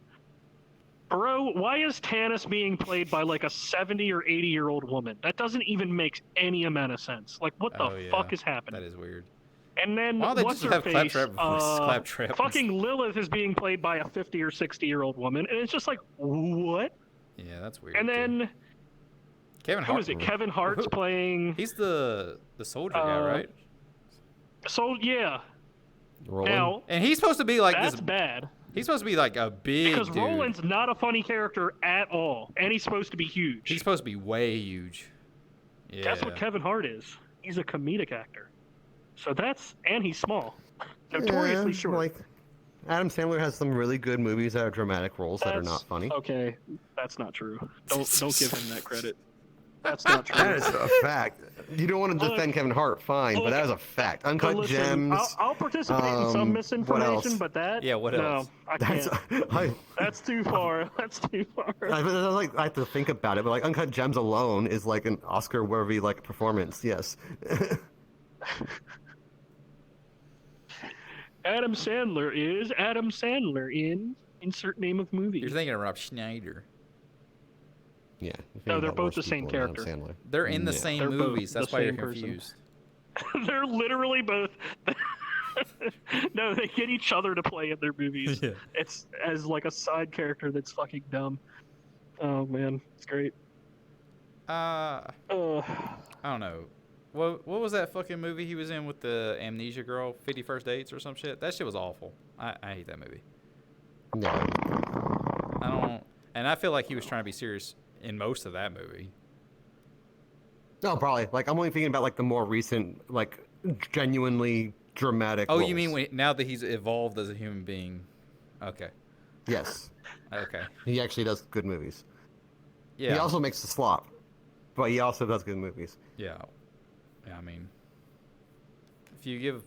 Bro, why is Tannis being played by like a 70 or 80-year-old woman? That doesn't even make any amount of sense. Like, what the
oh yeah,
fuck is happening?
that is weird.
And then
Why don't they
what's
just
her
have
face?
Claptrap voice? Claptrap.
Fucking Lilith is being played by a 50 or 60-year-old woman, and it's just like, what?
Yeah, that's weird.
And
too.
then
Kevin
who
Hart.
is it? Kevin Hart's playing.
He's the soldier guy,
Uh,
right?
So yeah.
Roland?
Now
And he's supposed to be like
that's
this.
bad
He's supposed to be like a big
because
dude.
Roland's not a funny character at all, and he's supposed to be huge.
He's supposed to be way huge. Yeah.
That's what Kevin Hart is. He's a comedic actor. So and he's small, notoriously
Yeah,
short.
Like, Adam Sandler has some really good movies that are dramatic roles that are not funny.
Okay, that's not true. Don't give him that credit. That's not true.
That is a fact. You don't want to defend
Look,
Kevin Hart, fine, but
look,
that is a fact.
But
Uncut
listen,
Gems.
I'll participate in
what
some
else?
misinformation, but that
Yeah, what
no,
else?
I
That's
can't.
I,
That's too far. That's too far.
I have to think about it, but like Uncut Gems alone is like an Oscar-worthy like performance. Yes.
Adam Sandler is Adam Sandler in insert name of movie.
You're thinking of Rob Schneider.
Yeah.
No, they're both the same character.
They're in the
Yeah.
same
They're both
movies.
the
That's why you're
same person.
confused.
They're literally both. No, they get each other to play in their movies.
Yeah.
It's as like a side character that's fucking dumb. Oh man, it's great.
I
Uh,
don't know. What was that fucking movie he was in with the amnesia girl, 50 First Dates or some shit? That shit was awful. I hate that movie.
No.
I don't. And I feel like he was trying to be serious in most of that movie.
No, probably. Like I'm only thinking about like the more recent, like genuinely dramatic.
Oh,
roles.
you mean now that he's evolved as a human being? Okay.
Yes.
Okay.
He actually does good movies.
Yeah.
He also makes the slop, but he also does good movies.
Yeah. Yeah. I mean, if you give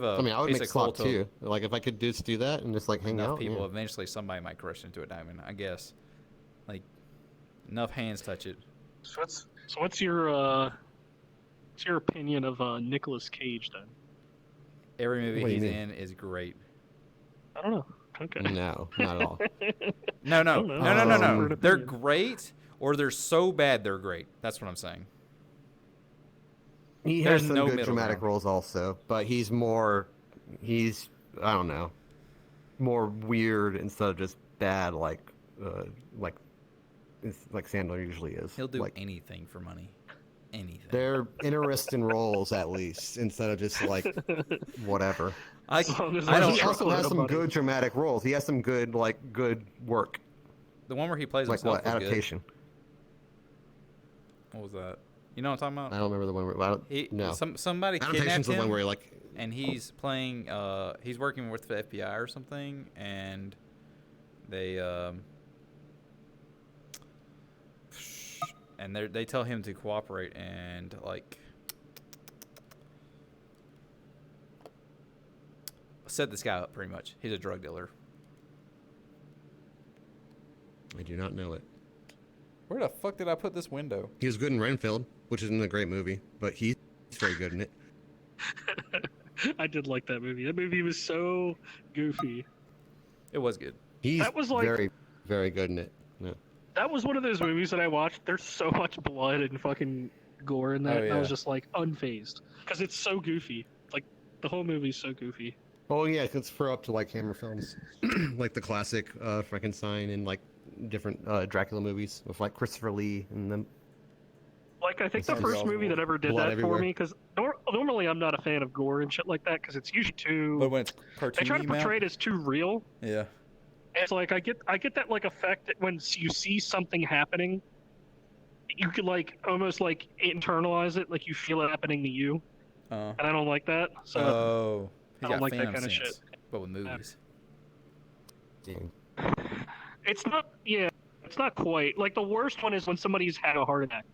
a
I mean, I would
piece
make
of coal
slop
to
too. Like if I could just do that and just like hang
enough
out.
people,
yeah.
eventually somebody might crush into a diamond. I guess. Like enough hands touch it.
so what's your opinion of Nicolas Cage then?
Every movie
What do you
he's
mean?
in is great.
I don't know. Okay.
No, not at all.
No, no,
don't
no,
know.
no, no,
Weird
no. They're
opinion.
great, or they're so bad they're great. That's what I'm saying.
He
There's
has some
no
good
middle
dramatic
ground.
roles also, but he's I don't know, more weird instead of just bad like Sandler usually is.
He'll do
like,
anything for money. Anything.
they're interesting roles at least instead of just like whatever.
I,
As long as
I
there's
don't.
He also has
truckload of
some
money.
good dramatic roles. He has some good good work,
The one where he plays
like
himself
what
was good.
adaptation.
What was that? You know what I'm talking
I
about?
don't remember the one where no.
Somebody kidnapped
Adaptation's the one
him,
where like
and he's playing. He's working with the FBI or something, and they and they tell him to cooperate and like set this guy up pretty much. He's a drug dealer.
I do not know it.
Where the fuck did I put this window?
He was good in Renfield, which isn't a great movie, but he's very good in it.
I did like that movie. That movie was so goofy.
It was good.
He's
That was like-
very, very good in it. Yeah.
That was one of those movies that I watched. There's so much blood and fucking gore in that.
Oh,
And I was
yeah.
just like unfazed because it's so goofy. Like the whole movie's so goofy.
Oh yeah, it's for up to like Hammer films, like the classic Frankenstein and like different Dracula movies with like Christopher Lee and them.
Like, I think
It's
the
Harry
first
just
movie that
Oswald.
ever did
blood
that for
everywhere.
me, because normally I'm not a fan of gore and shit like that, because it's usually
But
too.
when it's
They try to
cartoony,
portray
Mount.
it as too real.
Yeah.
And it's like I get that like effect that when you see something happening, you could like almost like internalize it, like you feel it happening to you,
Uh.
and I don't like that. So
Oh. He's
I don't
got
like that
Phantom
kind of shit.
sense, but with movies.
Dang.
It's not, yeah, it's not quite. Like the worst one is when somebody's had a heart attack.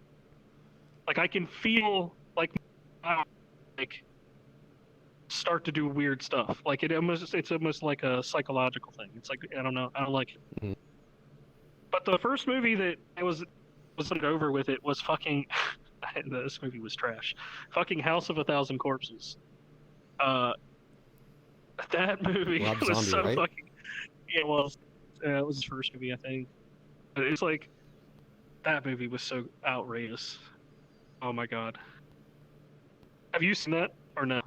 Like I can feel like start to do weird stuff. Like it's almost like a psychological thing. It's like I don't know, I don't like it.
Mhm.
But the first movie that I was over with it was fucking. This movie was trash. Fucking House of a Thousand Corpses. Uh, that movie
Rob
was
Zombie,
so
right?
fucking. Yeah, it was. It was his first movie, I think. But it's like that movie was so outrageous. Oh my god. Have you seen that or no?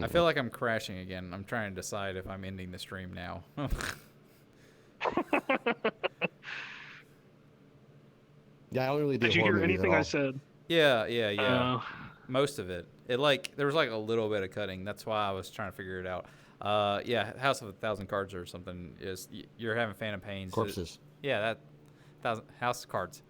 I feel like I'm crashing again. I'm trying to decide if I'm ending the stream now.
Yeah, I don't really do
Did you
horror
hear
movies at
anything I
all.
said?
Yeah.
Uh,
Most of it. There was like a little bit of cutting. That's why I was trying to figure it out. Yeah, House of a Thousand Cards or something is you're having Phantom Pains.
Corpses.
Yeah, that thousand House of Cards.